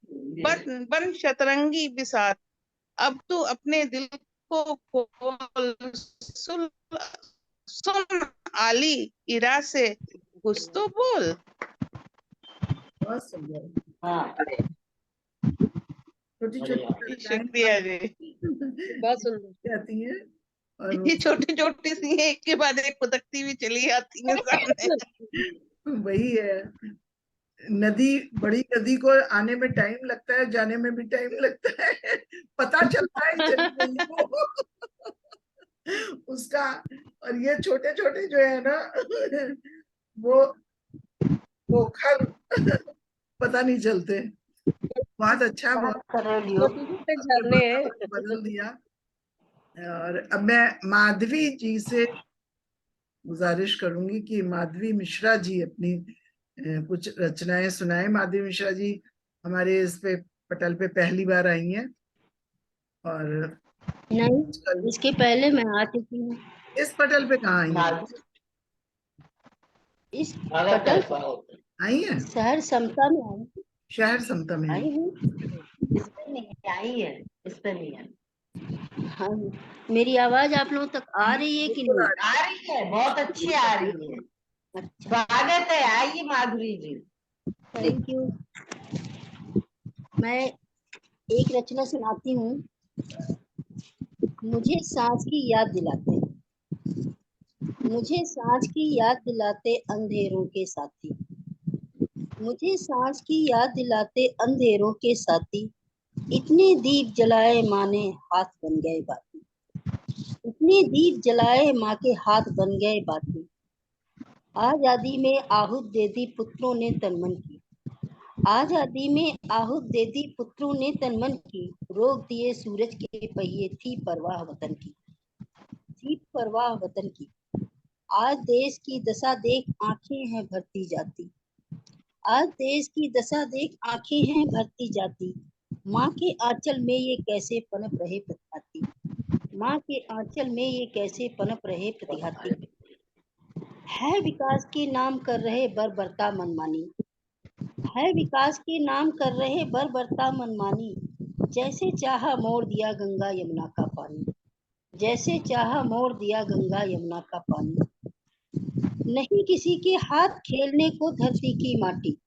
बन शतरंगी बिसात। अब तू अपने दिल को खोल सुन आली इरा से कुछ तो बोल। बहुत सुंदर, हाँ, छोटी छोटी शुक्रिया जी। बहुत सुंदर। आती है और ये छोटी छोटी सी है, एक के बाद एक खुदकती हुई चली आती है सामने। वही है, नदी, बड़ी नदी को आने में टाइम लगता है, जाने में भी टाइम लगता है, पता चलता है चली गई वो उसका। और ये छोटे छोटे जो है ना वो पोखर पता नहीं चलते। बहुत अच्छा, बहुत छोटे छोटे झरने हैं। बदल दिया। और अब मैं माधवी जी से गुजारिश करूंगी कि माधवी मिश्रा जी अपनी कुछ रचनाएं सुनाए। माधवी मिश्रा जी हमारे इस पे पटल पे पहली बार आई हैं और नहीं, इसके पहले मैं आ चुकी हूँ। इस पटल पे कहाँ आई हैं? इस पटल आई हैं शहर समता में आई शहर समता में आई। हूँ। इस पे नहीं आई है, इस पे नहीं आई। हाँ, मेरी आवाज आप लोगों तक आ रही है कि नहीं? आ रही है, बहुत अच्छी आ रही है। अच्छा, स्वागत है, आइए माधुरी जी। Thank you. मैं एक रचना सुनाती हूँ। मुझे सांझ की याद दिलाते, मुझे सांझ की याद दिलाते अंधेरों के साथी। मुझे सांझ की याद दिलाते अंधेरों के साथी। इतने दीप जलाए माने हाथ बन गए बाती। इतने दीप जलाए माँ के हाथ बन गए बाती। आजादी में आहूत दे दी पुत्रों ने तन मन की। आजादी में आहूत दे दी पुत्रों ने तन मन की। रोक दिए सूरज के पहिए, थी परवाह वतन की। थी परवाह वतन की। आज देश की दशा देख आंखें हैं भरती जाती। आज देश की दशा देख आंखें हैं भरती जाती। माँ के आंचल में ये कैसे पनप रहे प्रतिघाती। माँ के आंचल में ये कैसे पनप रहे प्रतिघाती। है विकास के नाम कर रहे बर्बरता मनमानी। है विकास के नाम कर रहे बर्बरता मनमानी। जैसे चाहा मोड़ दिया गंगा यमुना का पानी। जैसे चाहा मोड़ दिया गंगा यमुना का पानी। नहीं किसी के हाथ खेलने को धरती की माटी।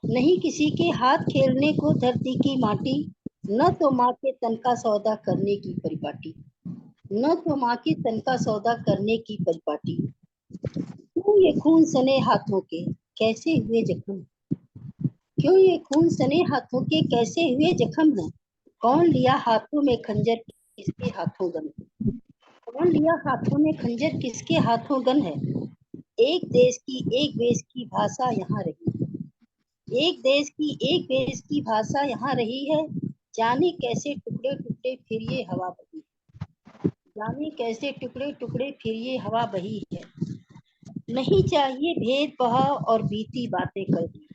नहीं किसी के हाथ खेलने को धरती की माटी। न तो माँ के तन का सौदा करने की परिपाटी। न तो माँ के तन का सौदा करने की परिपाटी। क्यों ये खून सने हाथों के कैसे हुए जख्म। क्यों ये खून सने हाथों के कैसे हुए जख्म है। कौन लिया हाथों में खंजर किसके हाथों गन। कौन लिया हाथों में खंजर किसके हाथों गन है। एक देश की एक वेश की भाषा यहाँ रही। एक देश की एक वेश की भाषा यहाँ रही है। जाने कैसे टुकड़े टुकड़े फिर ये हवा बही। जाने कैसे टुकड़े टुकड़े फिर ये हवा बही है। नहीं चाहिए भेदभाव और बीती बातें कल की।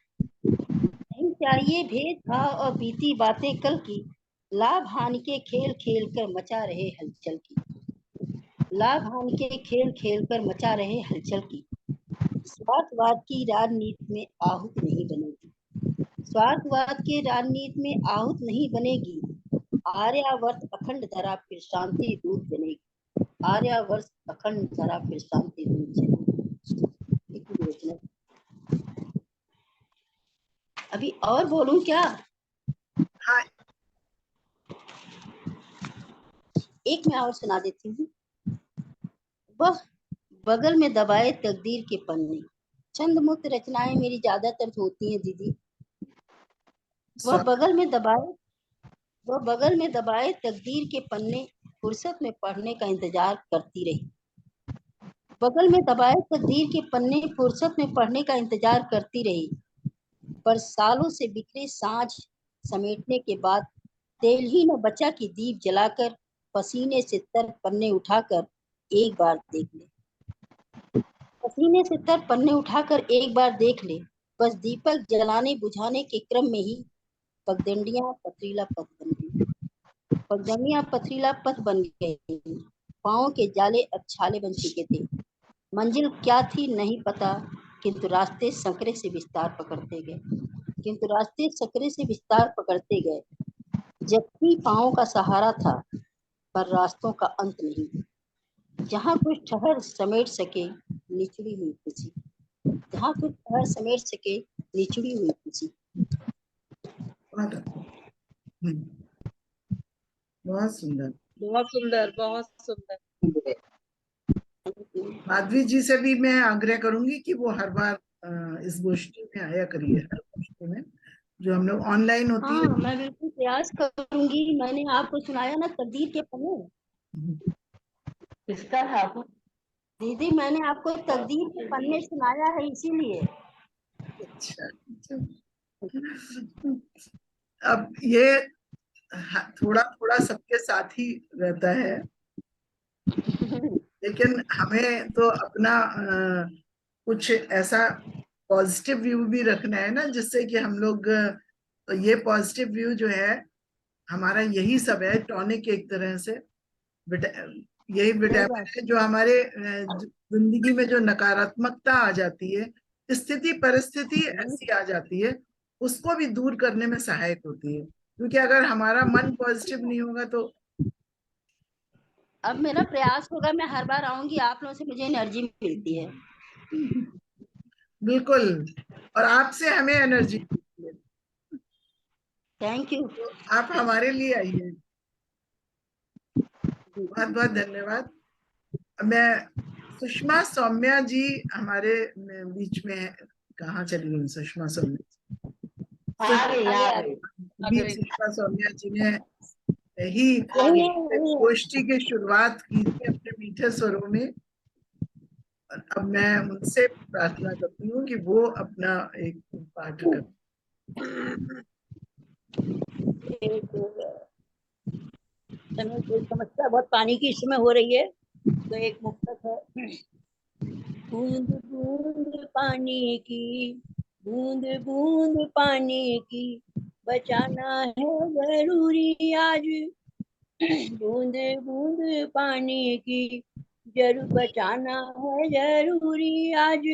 नहीं चाहिए भेदभाव और बीती बातें कल की। लाभ हानि के खेल खेल कर मचा रहे हलचल की। लाभ हानि के खेल खेल कर मचा रहे हलचल की। स्वार्थवाद की राजनीति में आहूत नहीं बनेगी। स्वार्थवाद के राजनीति में आहूत नहीं बनेगी। आर्यावर्त अखंड धरा फिर शांति दूत बनेगी। आर्यावर्त अखंड धरा फिर शांति दूत बनेगी। अभी और बोलूं क्या? हाँ, एक मैं और सुना देती हूँ। वह बगल में दबाए तकदीर के पन्ने। चंद मुक्त रचनाएं मेरी ज्यादातर होती हैं दीदी। वह बगल में दबाए वह बगल में दबाए तकदीर के पन्ने फुर्सत में पढ़ने का इंतजार करती रही। बगल में दबाए तकदीर के पन्ने फुर्सत में पढ़ने का इंतजार करती रही, पर सालों से बिखरे साँझ समेटने के बाद तेल ही न बचा कि दीप जलाकर पसीने से तर पन्ने उठाकर एक बार देख ले। पसीने से तर पन्ने उठाकर एक बार देख ले। बस दीपक जलाने बुझाने के क्रम में ही पगडंडियां पथरीला पथ बन गई। पगडंडियां पथरीला पथ बन गई। पाँव के जाले अब छाले बन चुके थे। मंजिल क्या थी नहीं पता, किंतु रास्ते संकरे से विस्तार पकड़ते गए। जबकि पाँव का सहारा था, पर रास्तों का अंत नहीं। जहाँ कुछ ठहर समेट सके निचड़ी हुई खुशी। बहुत सुंदर। बहुत सुंदर, बहुत सुंदर। माधवी जी से भी मैं आग्रह करूंगी कि वो हर बार इस गोष्ठी में आया करिए, हर गोष्ठी में जो हम लोग ऑनलाइन होती है। हाँ, मैं बिल्कुल प्रयास करूंगी। मैंने आपको सुनाया ना तकदीर के पन्ने। किसका है आपको? दीदी, मैंने आपको तकदीर के पन्ने सुनाया है, इसीलिए। अच्छा, अब ये थोड़ा थोड़ा सबके साथ ही रहता है, लेकिन हमें तो अपना कुछ ऐसा पॉजिटिव व्यू भी रखना है ना, जिससे कि हम लोग ये पॉजिटिव व्यू जो है हमारा, यही सब है टॉनिक एक तरह से। यही विटामिन है जो हमारे जिंदगी में जो नकारात्मकता आ जाती है, स्थिति परिस्थिति ऐसी आ जाती है, उसको भी दूर करने में सहायक होती है। क्योंकि अगर हमारा मन पॉजिटिव नहीं होगा तो अब मेरा प्रयास होगा, मैं हर बार आऊंगी, आप लोगों से मुझे एनर्जी मिलती है। बिल्कुल, और आपसे हमें एनर्जी मिलती है। Thank you. तो आप हमारे लिए आइए। बहुत बहुत धन्यवाद। मैं सुषमा सौम्या जी हमारे बीच में है। कहाँ चली गई सुषमा सौम्या? सुषमा सौम्या जी ने ही गोष्ठी की शुरुआत की थी अपने मीठे स्वरों में। अब मैं उनसे प्रार्थना करती हूँ कि वो अपना एक पाठ कर। समस्या बहुत पानी की इस समय हो रही है, तो एक मुक्तक है। बूंद बूंद पानी की, बूंद बूंद पानी की, बचाना है जरूरी आज। बूंद बूंद पानी की जरूर बचाना है जरूरी आज,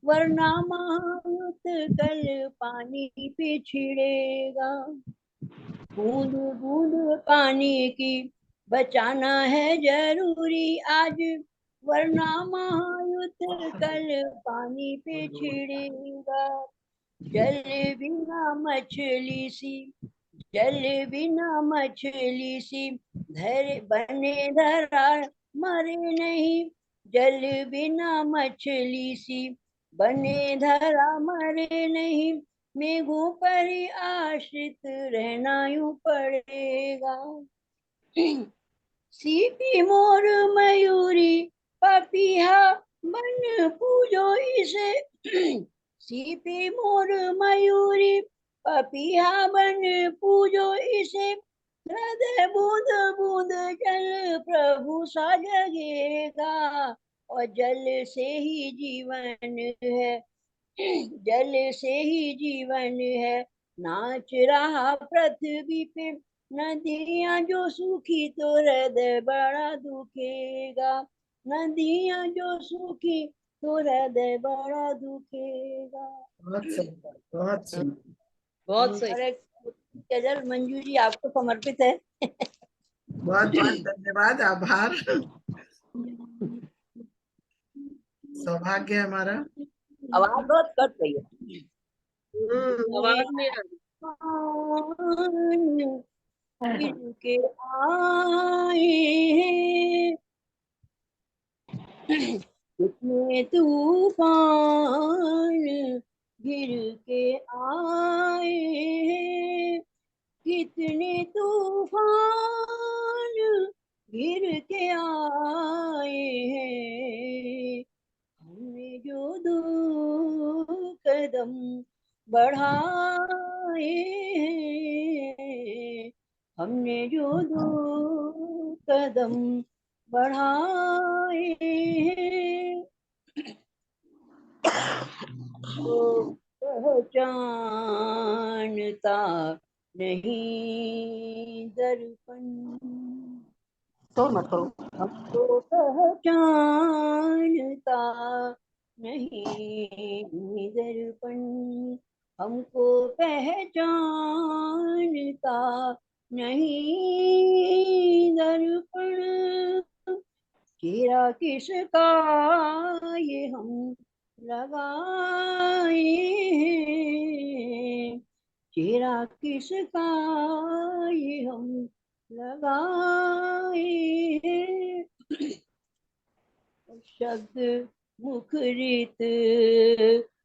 वरना महायुद्ध कल पानी पे छिड़ेगा। बूंद बूंद पानी की बचाना है जरूरी आज, वरना महायुद्ध कल पानी पे छिड़ेगा। जल बिना मछली सी, जल बिना मछली सी, धर बने धरा मरे नहीं। जल बिना मछली सी, बने धरा मरे नहीं। मेघों पर ही आश्रित रहना यूं पड़ेगा। सीपी मोर मयूरी पपिया बन पूजो इसे। सीपी मोर मयूरी पपिया बन पूजो इसे। हृदय बूंद बूंद जल प्रभु सा जगेगा, और जल से ही जीवन है, जल से ही जीवन है। नाच रहा पृथ्वी पे नदियां जो सूखी, तो हृदय बड़ा दुखेगा। नदियां जो सूखी, तो हृदय बड़ा दुखेगा। बहुत सुंदर, बहुत सुंदर। बहुत सही। गजल मंजू जी आपको समर्पित है। बहुत बहुत धन्यवाद, आभार। सौभाग्य हमारा। आवाज बहुत कट रही है। आवाज नहीं आ रही। गिर के आए हैं कितने तूफान, गिर के आए हैं कितने तूफान गिर के आए हैं, हमने जो दो कदम बढ़ाए हैं, हमने जो दो कदम बढ़ाए हैं, तो पहचानता नहीं दर्पण, हमको पहचानता नहीं दर्पण, हमको पहचानता नहीं दर्पण, चेहरा किसका ये हम लगाए हैं, चेहरा किसका ये हम लगाए हैं, शब्द मुखरित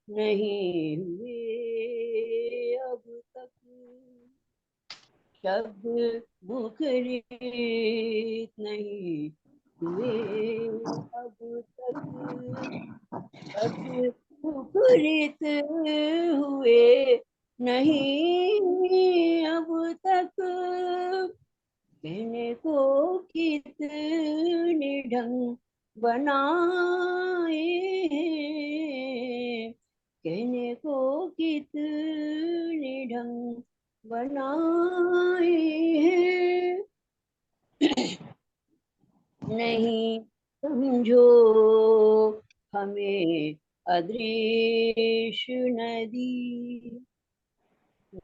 नहीं हुए अब तक, शब्द मुखरित नहीं हुए अब तक, शब्द मुखरित हुए नहीं अब तक, कहने को कितने ढंग बनाए हैं, कहने को कितने ढंग बनाए हैं, नहीं समझो हमें अदृश्य नदी,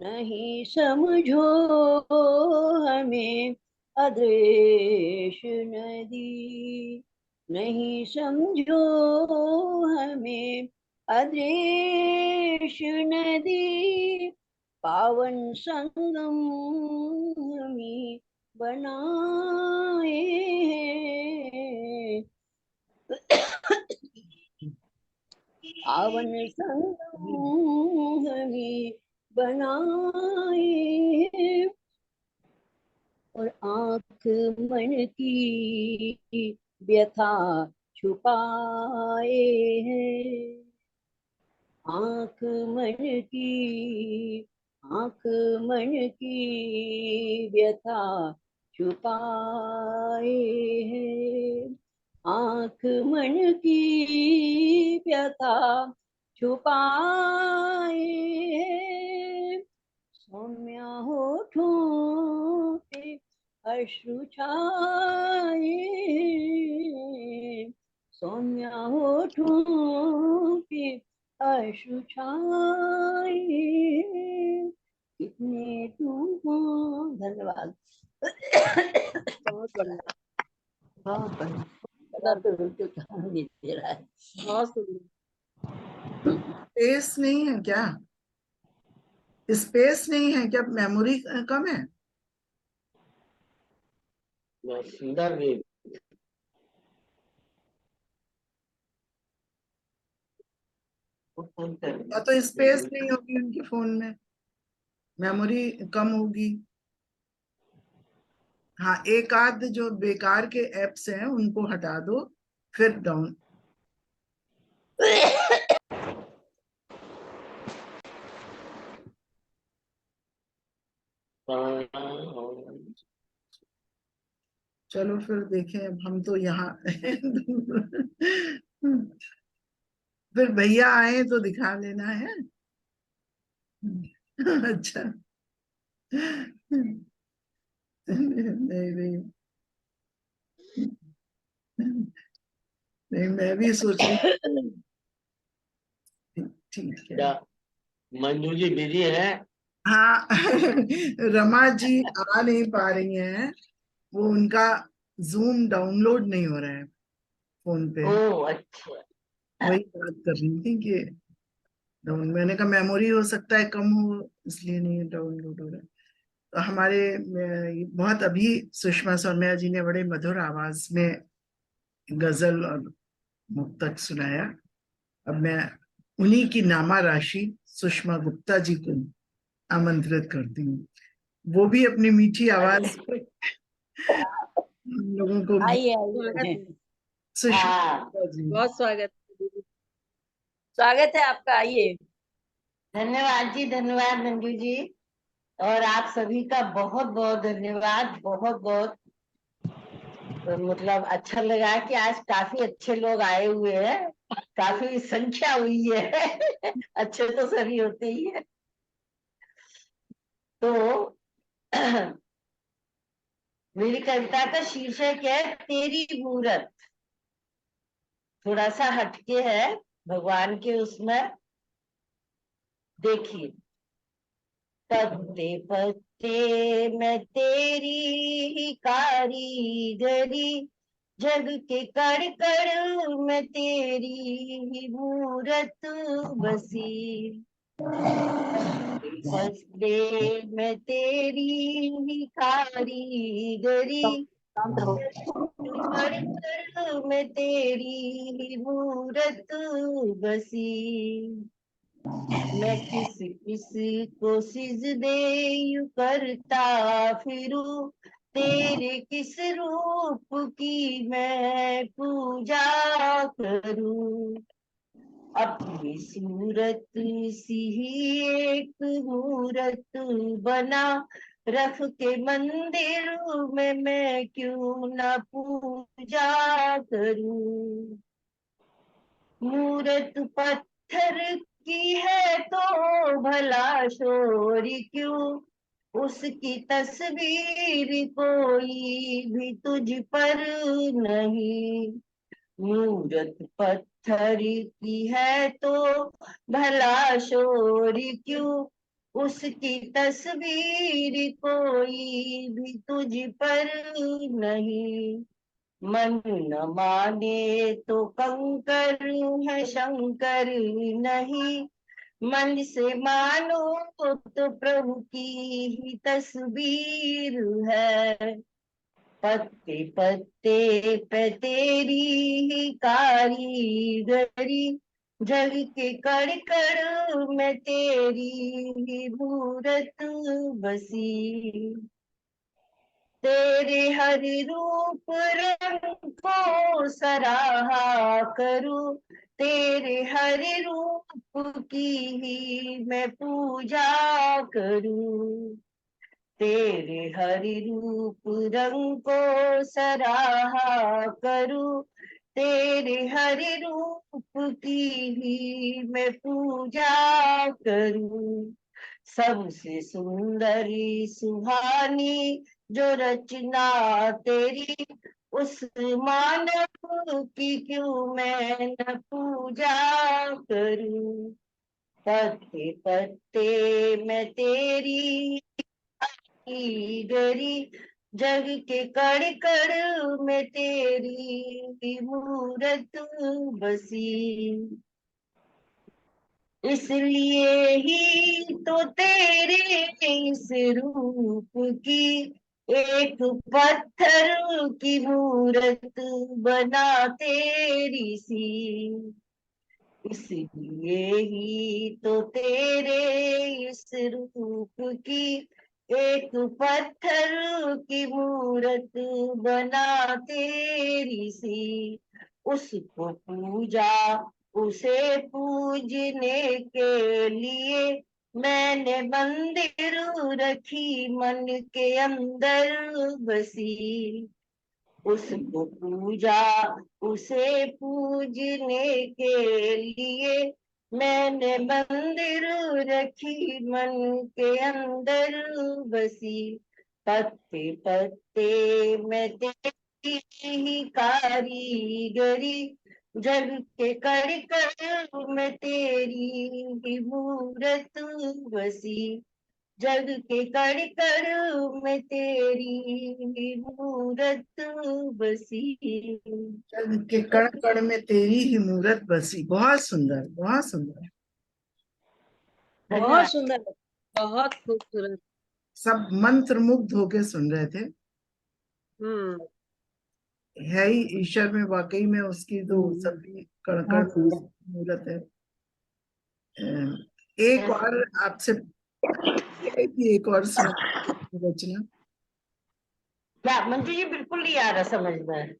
नहीं समझो हमें अदृश्य नदी, नहीं समझो हमें अदृश्य नदी, पावन संगम हमें बनाए हैं, पावन संगम हमें बनाए हैं, और आंख मन की व्यथा छुपाए हैं, आंख मन की व्यथा छुपाए हैं, आंख मन की व्यथा छुपाए हैं, सौम्या होठों पे अश्रु छाए हैं, सौम्या होठों पे अश्रु छाए हैं, कितने तूफान। धन्यवाद। बहुत बढ़िया, बहुत बढ़िया, तो बिल्कुल काम नहीं दे रहा है। बहुत सुंदर। स्पेस नहीं है क्या? स्पेस नहीं है क्या? मेमोरी कम है? बहुत सुंदर भी। या तो स्पेस नहीं होगी उनके फोन में, मेमोरी कम होगी। हाँ, एक आध जो बेकार के एप्स हैं उनको हटा दो, फिर डाउन। चलो फिर देखें, अब हम तो यहाँ फिर भैया आए तो दिखा लेना है। अच्छा। नहीं नहीं नहीं, मैं भी सोच रही हूँ। ठीक है। क्या मंजू जी बिजी है? हाँ। रमा जी आ नहीं पा रही हैं, वो उनका जूम डाउनलोड नहीं हो रहा है फोन पे। ओह अच्छा। वही बात कर रही थी कि डाउन, मैंने कहा मेमोरी हो सकता है कम हो, इसलिए नहीं डाउनलोड हो रहा है। तो हमारे बहुत अभी सुषमा सौम्या जी ने बड़े मधुर आवाज में गजल और मुक्तक सुनाया। अब मैं उन्हीं की नामा राशि सुषमा गुप्ता जी को आमंत्रित करती हूँ। वो भी अपनी मीठी आवाज से हम लोगों को आइए स्वागत आइए है, सुष्मिता हाँ, जी। बहुत स्वागत है दीदी। स्वागत है आपका, आइए। धन्यवाद जी, धन्यवाद मंजू जी। और आप सभी का बहुत बहुत धन्यवाद। बहुत बहुत मतलब अच्छा लगा कि आज काफी अच्छे लोग आए हुए हैं, काफी संख्या हुई है। अच्छे तो सभी होते ही है। तो मेरी कविता का शीर्षक है तेरी मूरत। थोड़ा सा हटके है भगवान के उसमें। देखिए, पत्ते पत्ते में तेरी ही कारीगरी, जग के कण कण में तेरी ही मूरत बसी। पत्ते में तेरी ही कारीगरी, शांत रहो। कण कण में तेरी ही मूरत बसी। मैं किस किस को सिजदे यूं करता फिरूं, तेरे किस रूप की मैं पूजा करूं। अपनी सूरत सी ही एक मूरत बना, रख के मंदिर में मैं क्यों ना पूजा करूं। मूरत पत्थर की है तो भला शोर क्यों, उसकी तस्वीर कोई भी तुझ पर नहीं। मूरत पत्थर की है तो भला शोर क्यों, उसकी तस्वीर कोई भी तुझ पर नहीं। मन न माने तो कंकर है शंकर नहीं, मन से मानो तो प्रभु की ही तस्वीर है। पत्ते पत्ते पे तेरी ही कारीगरी, जग के कण कण में तेरी ही मूरत बसी। तेरे हर रूप रंग को सराहा करूं, तेरे हर रूप की ही मैं पूजा करूं। तेरे हर रूप रंग को सराहा करूं, तेरे हर रूप की ही मैं पूजा करूं। सबसे सुंदर सुहानी जो रचना तेरी, उस मानव की क्यों मैं न पूजा करूं। पत्ते पत्ते में तेरी गरी, जग के कण कण में तेरी मूरत बसी। इसलिए ही तो तेरे इस रूप की एक पत्थर की मूरत बना तेरी सी। इसलिए ही तो तेरे इस रूप की एक पत्थर की मूरत बना तेरी सी। उसको पूजा, उसे पूजने के लिए मैंने मंदिर रखी मन के अंदर बसी। उसको पूजा, उसे पूजने के लिए मैंने मंदिर रखी मन के अंदर बसी। पत्ते पत्ते में तेरी ही कारीगरी, जग के कण कण में तेरी ही मूरत बसी। जग के कण कण में तेरी मूरत बसी। जग के कण कण में तेरी ही मूरत बसी। बहुत सुंदर, बहुत सुंदर। बहुत धन्यवाद। सुंदर, बहुत खूबसूरत। सब मंत्र मुग्ध होके सुन रहे थे। हम्म, है ही ईश्वर में, वाकई में उसकी तो सभी कण कण बहुत सुंदर। मूरत है। एक और आपसे एक और सुना रचना। क्या मंजू जी, बिल्कुल नहीं आ रहा समझ में।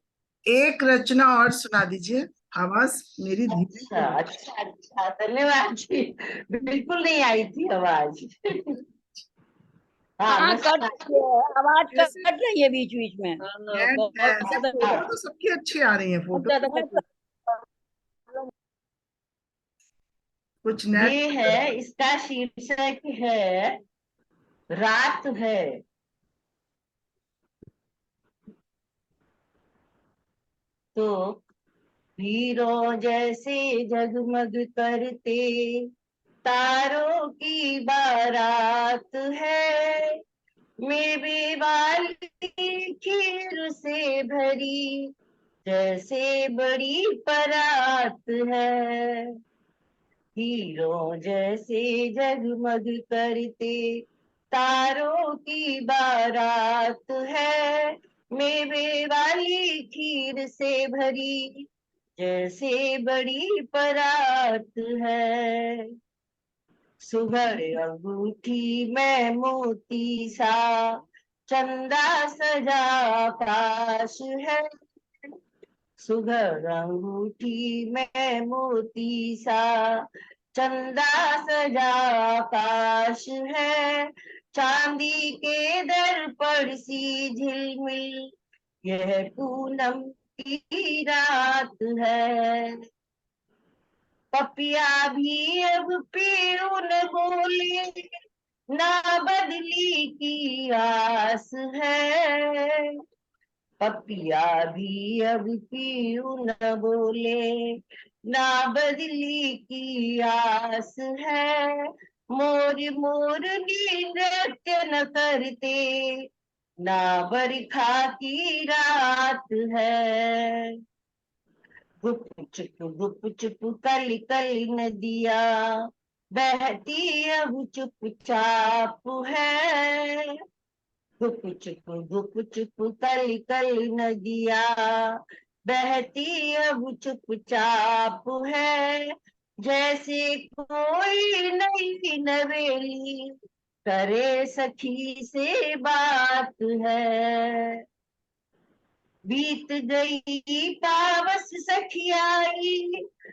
एक रचना और सुना दीजिए, आवाज मेरी धीमी अच्छा तो है। अच्छा अच्छा, धन्यवाद जी। बिल्कुल नहीं आई थी आवाज। हाँ हाँ, मैं कट सुना- रही है, आवाज जैसे कट रही है बीच बीच में। मैं बहुत ऐसे ज्यादा फोटो तो सबकी अच्छी आ रही है, बहुत फोटो ज्यादा तो कुछ नेट। ये है, इसका शीर्षक है रात है। तो हीरों जैसे जगमग करते तारों की बारात है। मेवे वाली खीर से भरी जैसे बड़ी परात है। हीरों जैसे जगमग करते तारों की बारात है। मेवे वाली खीर से भरी जैसे बड़ी परात है। सुघड़ अंगूठी में मोती सा चंदा सजा आकाश है। सुघड़ अंगूठी में मोती सा चंदा सजा आकाश है। चांदी के दर्पण सी झिलमिल यह पूनम की रात है। पपिया भी अब पीऊ न बोले ना बदली की आस है। पपिया भी अब पीऊ न बोले ना बदली की आस है। मोर मोरनी नृत्य न करते ना बरखा की रात है। गुप चुप कली कली नदिया बहती अब चुपचाप है। गुप चुप कली कली नदिया बहती अब चुपचाप है। जैसे कोई नई नवेली करे सखी से बात है। बीत गई पावस सखियाई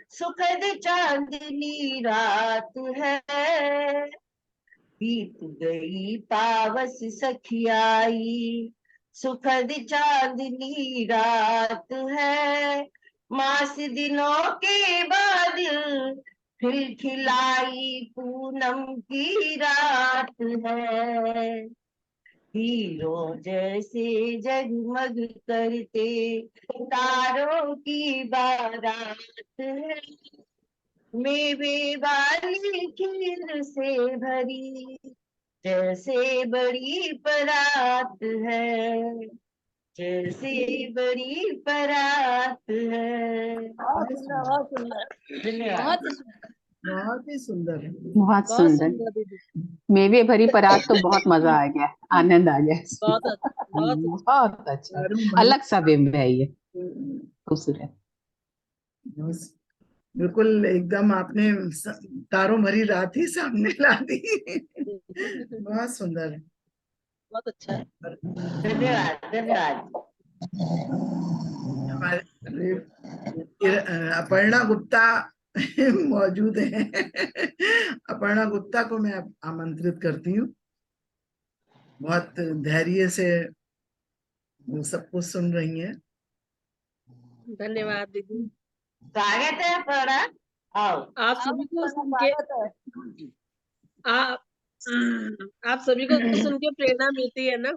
सुखद चांदनी रात है। बीत गई पावस सखियाई सुखद चांदनी रात है। मास दिनों के बाद खिलखिलाई पूनम की रात है। हीरों जैसे जगमग करते तारों की बारात है। मेवे वाली खीर से भरी जैसे बड़ी परात है। जैसे बड़ी परात है। बहुत सुंदर, बहुत सुंदर, धन्यवाद। बहुत ही सुंदर है। बहुत बहुत सुंदर। सुंदर दीदी। मेवे भरी परात तो बहुत मजा आ गया, आनंद आ गया इसमें। बहुत अच्छा, बहुत अच्छा। बहुत अच्छा, तारों भरी अलग सा बिंब है ये, खूबसूरत। बस, बिल्कुल एकदम आपने तारों भरी रात ही सामने ला दी। बहुत सुंदर। बहुत अच्छा है। धन्यवाद धन्यवाद। हमारे अपर्णा गुप्ता मौजूद हैं। अपर्णा गुप्ता को मैं आमंत्रित करती हूँ। बहुत धैर्य से वो सब कुछ सुन रही हैं। धन्यवाद दीदी। स्वागत है पड़ा। आओ। आप सभी को सुन के आप आप सभी को सुन के प्रेरणा मिलती है ना।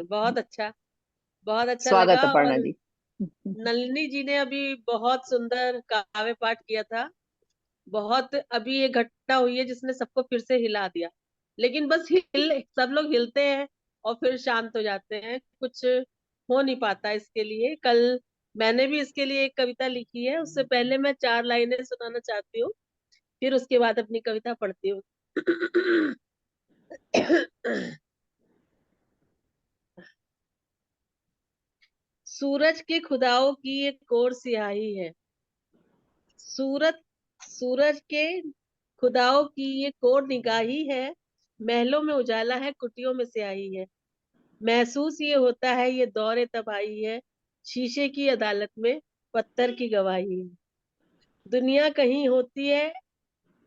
बहुत अच्छा स्वागत लगा। है पर्णा और जी। नलिनी जी ने अभी बहुत सुंदर काव्य पाठ किया था। बहुत अभी ये घटना हुई है जिसने सबको फिर से हिला दिया। लेकिन बस सब लोग हिलते हैं और फिर शांत हो जाते हैं, कुछ हो नहीं पाता इसके लिए। कल मैंने भी इसके लिए एक कविता लिखी है, उससे पहले मैं 4 लाइनें सुनाना चाहती हूँ, फिर उसके बाद अपनी कविता पढ़ती हूँ। सूरज के खुदाओं की एक और सियाही है। सूरज सूरज के खुदाओं की ये कोर निगाही है, महलों में उजाला है, कुटियों में स्याही है। महसूस ये होता है ये दौरे तबाही है, शीशे की अदालत में पत्थर की गवाही है। दुनिया कहीं होती है,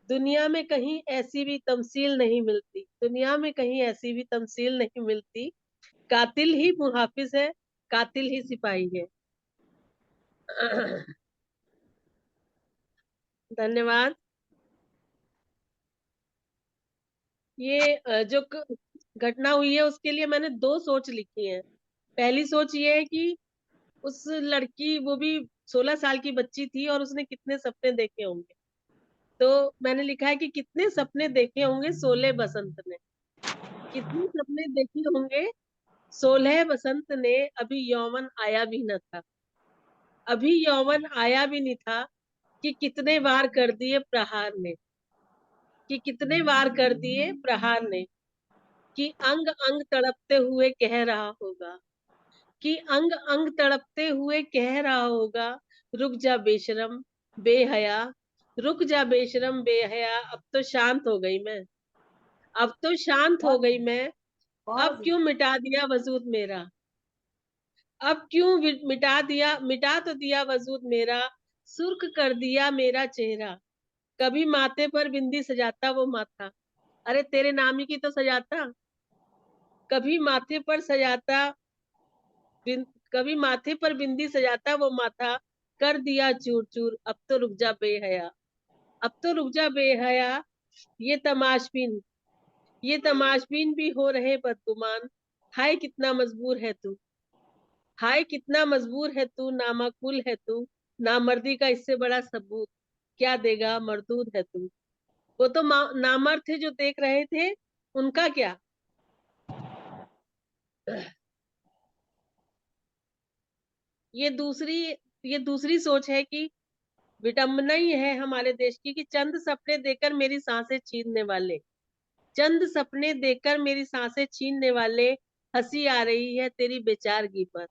दुनिया में कहीं ऐसी भी तमसील नहीं मिलती, दुनिया में कहीं ऐसी भी तमसील नहीं मिलती। कातिल ही मुहाफिज है, कातिल ही सिपाही है। धन्यवाद। ये जो घटना हुई है उसके लिए मैंने 2 सोच लिखी है। पहली सोच ये है कि उस लड़की, वो भी 16 साल की बच्ची थी और उसने कितने सपने देखे होंगे। तो मैंने लिखा है कि कितने सपने देखे होंगे 16 बसंत ने, कितने सपने देखे होंगे 16 बसंत ने। अभी यौवन आया भी न था, अभी यौवन आया भी नहीं था कि कितने वार कर दिए प्रहार ने, कि कितने वार कर दिए प्रहार ने। कि अंग अंग तड़पते हुए कह रहा होगा, कि अंग अंग तड़पते हुए कह रहा होगा, रुक जा बेशरम बेहया, रुक जा बेशरम बेहया। अब तो शांत हो गई मैं, अब तो शांत हो गई मैं, अब क्यों मिटा दिया वजूद मेरा, अब क्यों मिटा दिया, मिटा तो दिया वजूद मेरा, सुर्ख कर दिया मेरा चेहरा। कभी माथे पर बिंदी सजाता वो माथा, अरे तेरे नाम ही की तो सजाता। कभी माथे पर सजाता, कभी माथे पर बिंदी सजाता वो माथा, कर दिया चूर चूर। अब तो रुक जा बेहया, अब तो रुक जा बेहया। ये तमाशबीन, ये तमाशबीन भी हो रहे बदगुमान। हाय कितना मजबूर है तू, हाय कितना मजबूर है तू, नामाकुल है तू। नामर्दी का इससे बड़ा सबूत क्या देगा, मरदूद है तू। वो तो नामर्द थे जो देख रहे थे, उनका क्या। ये दूसरी सोच है कि विडंबना ही है हमारे देश की कि चंद सपने देकर मेरी सांसें छीनने वाले, चंद सपने देकर मेरी सांसें छीनने वाले, हंसी आ रही है तेरी बेचारगी पर।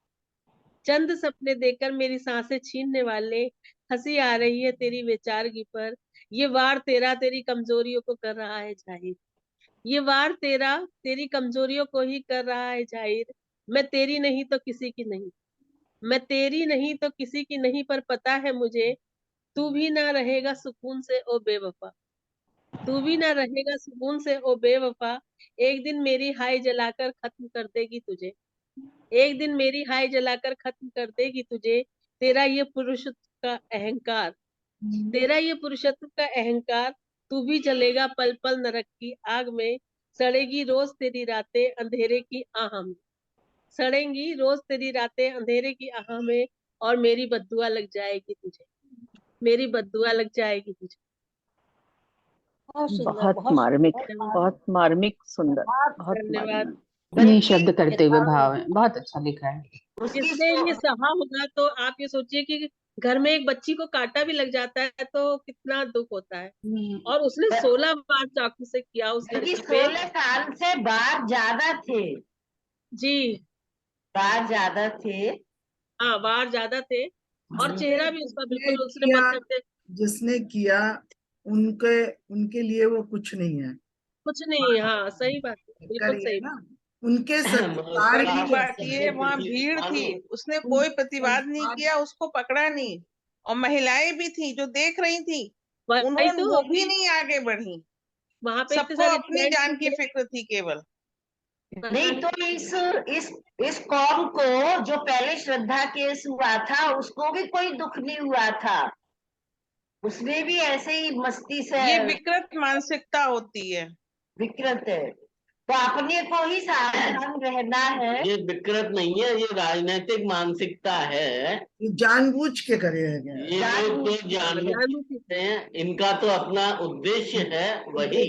चंद सपने देकर मेरी सांसें छीनने वाले, हंसी आ रही है तेरी बेचारगी पर। ये वार तेरा तेरी कमजोरियों को कर रहा है जाहिर, ये वार तेरा तेरी कमजोरियों को ही कर रहा है जाहिर। मैं तेरी नहीं तो किसी की नहीं, मैं तेरी नहीं तो किसी की नहीं, पर पता है मुझे तू भी ना रहेगा सुकून से ओ बेवफा, तू भी ना रहेगा सुकून से ओ बेवफा। एक दिन मेरी हाय जलाकर खत्म कर देगी तुझे, एक दिन मेरी हाय जलाकर खत्म कर देगी तुझे। तेरा ये पुरुषत्व का अहंकार, तेरा ये पुरुषत्व का अहंकार, तू भी जलेगा पल पल नरक की आग में। सड़ेगी रोज तेरी रातें अंधेरे की आह में, सड़ेंगी रोज तेरी रातें अंधेरे की आह में। और मेरी बद्दुआ लग जाएगी तुझे, मेरी बद्दुआ लग जाएगी तुझे। बहुत मार्मिक, बहुत मार्मिक, सुंदर, बहुत धन्यवाद। मार्मिक। ये शब्द करते हुए भाव है, बहुत अच्छा लिखा है। जिसने ये सहा होगा, तो आप ये सोचिए कि घर में एक बच्ची को कांटा भी लग जाता है तो कितना दुख होता है। और उसने 16 बार चाकू से किया उस लड़की पे। 16 साल से बार ज्यादा थे जी बार ज्यादा थे। हाँ, बार ज्यादा थे और चेहरा भी उसका बिल्कुल, उसने किया, पत्थर से जिसने किया उनके उनके लिए वो कुछ नहीं है, कुछ नहीं। हाँ सही बात है, बिल्कुल करिए सही ना, बात। उनके संस्कार एक ही बात ऐसे ये, हैं। वहाँ भीड़ थी, उसने उन कोई प्रतिवाद नहीं संस्कार किया, उसको पकड़ा नहीं। और महिलाएं भी थी जो देख रही थी, वही उन्होंने, तो, वो भी नहीं आगे बढ़ी। वहां पे इतने सबको सारे अपनी जेंट्स जान की थे। फिक्र थी केवल। नहीं तो इस कौम को जो पहले श्रद्धा केस हुआ था उसको भी कोई दुख नहीं हुआ था, उसने भी ऐसे ही मस्ती से ये विकृत मानसिकता होती है। विकृत है। तो अपने को ही सावधान रहना है। ये विकृत नहीं है, ये राजनीतिक मानसिकता है। ये जानबूझ के करे हैं। ये लोग तो जानते हैं, इनका तो अपना उद्देश्य है वही।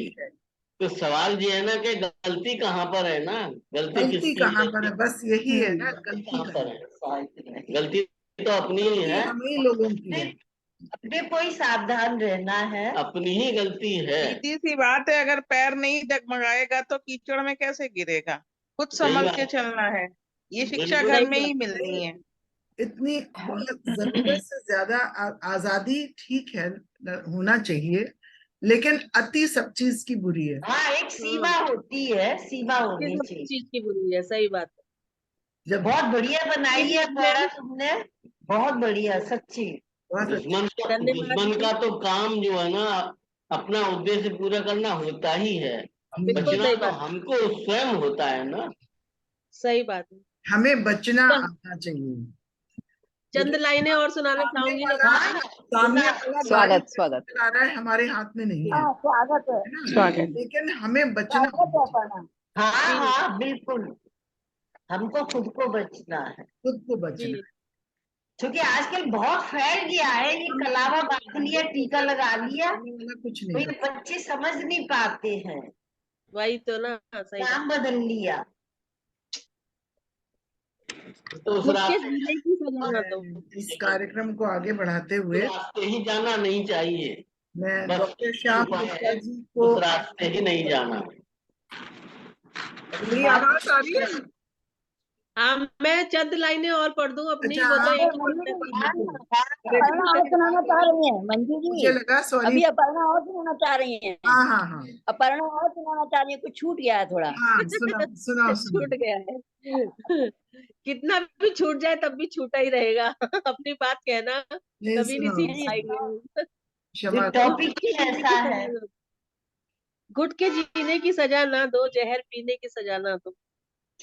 तो सवाल ये है ना कि गलती कहाँ पर है ना, गलती गलती किसकी कहाँ है? पर है, बस यही है ना, गलती कहाँ कहाँ पर है? गलती तो अपनी ही गलती है, हमें ही लोगों की है। अपने को ही सावधान रहना है, अपनी ही गलती है। सीधी सी बात है, अगर पैर नहीं डगमगाएगा तो कीचड़ में कैसे गिरेगा। खुद सही संभल बात के है। चलना है, ये शिक्षा बिल्कुल घर सही में ही बात। मिलनी है। इतनी बहुत जरूरत से ज्यादा आजादी ठीक है, होना चाहिए, लेकिन अति सब चीज की बुरी है। हाँ, एक सीमा होती है, सीमा होनी सब चाहिए। चीज की बुरी है, सही बात है। जब बहुत बढ़िया बनाई है पैरा तुमने, बहुत बढ़िया, सच्ची। बहुत अच्छा। धन्यवाद दुश्मन जी। का तो काम जो है ना, अपना उद्देश्य पूरा करना होता ही है। बिल्कुल बचना सही तो बात, हमको स्वयं होता है ना। सही बात है। हमें बचना बस आना चाहिए। चंद लेकिन लाइनें और सुनाना सामने चाहूंगी वाला गुप्ता जी। सामने वाला स्वागत, गाड़ी स्वागत। चला रहा है, हमारे हाथ में नहीं है, हाँ स्वागत है, है ना? स्वागत। लेकिन हमें बचना स्वागत है प्रणाम। हाँ जी हाँ बिल्कुल, हमको खुद को बचना है, खुद को जी बचना। क्योंकि आजकल बहुत फैल गया है, ये कलावा बांध लिया, टीका लगा लिया, सामने वाला कुछ तो नहीं ये कर बच्चे समझ नहीं पाते हैं, वही तो ना, सही बात। नाम बदल लिया। तो उस खुद के रास्ते जीने की सजा ना दो। इस कार्यक्रम को आगे बढ़ाते हुए ही जाना नहीं चाहिए, मैं बस डॉक्टर एक ही श्याम उपाय गुप्ता है, जी को, उस रास्ते ही नहीं जाना। मेरी आवाज आ रही है? हाँ, मैं चंद लाइनें और पढ़ दूं अपनी, अच्छा, वो तो आप एक मंजू जी, रेडी अपर्णा और सुनाना चाह रही है मंजू मुझे जी। लगा सॉरी। अभी अपर्णा और सुनाना चाह रही हैं। हाँ हाँ हाँ अपर्णा और सुनाना चाह रही है, कुछ छूट गया है थोड़ा। हाँ, सुनाओ सुनाओ सुनाओ। छूट गया है। कितना भी छूट जाए तब भी छूटा ही रहेगा। अपनी बात कहना नहीं, कभी नहीं सुनाओ, सीख पाएंगे। क्षमा करो। टॉपिक ही ऐसा है। घुट के जीने की सजा ना दो, जहर पीने की सजा ना दो।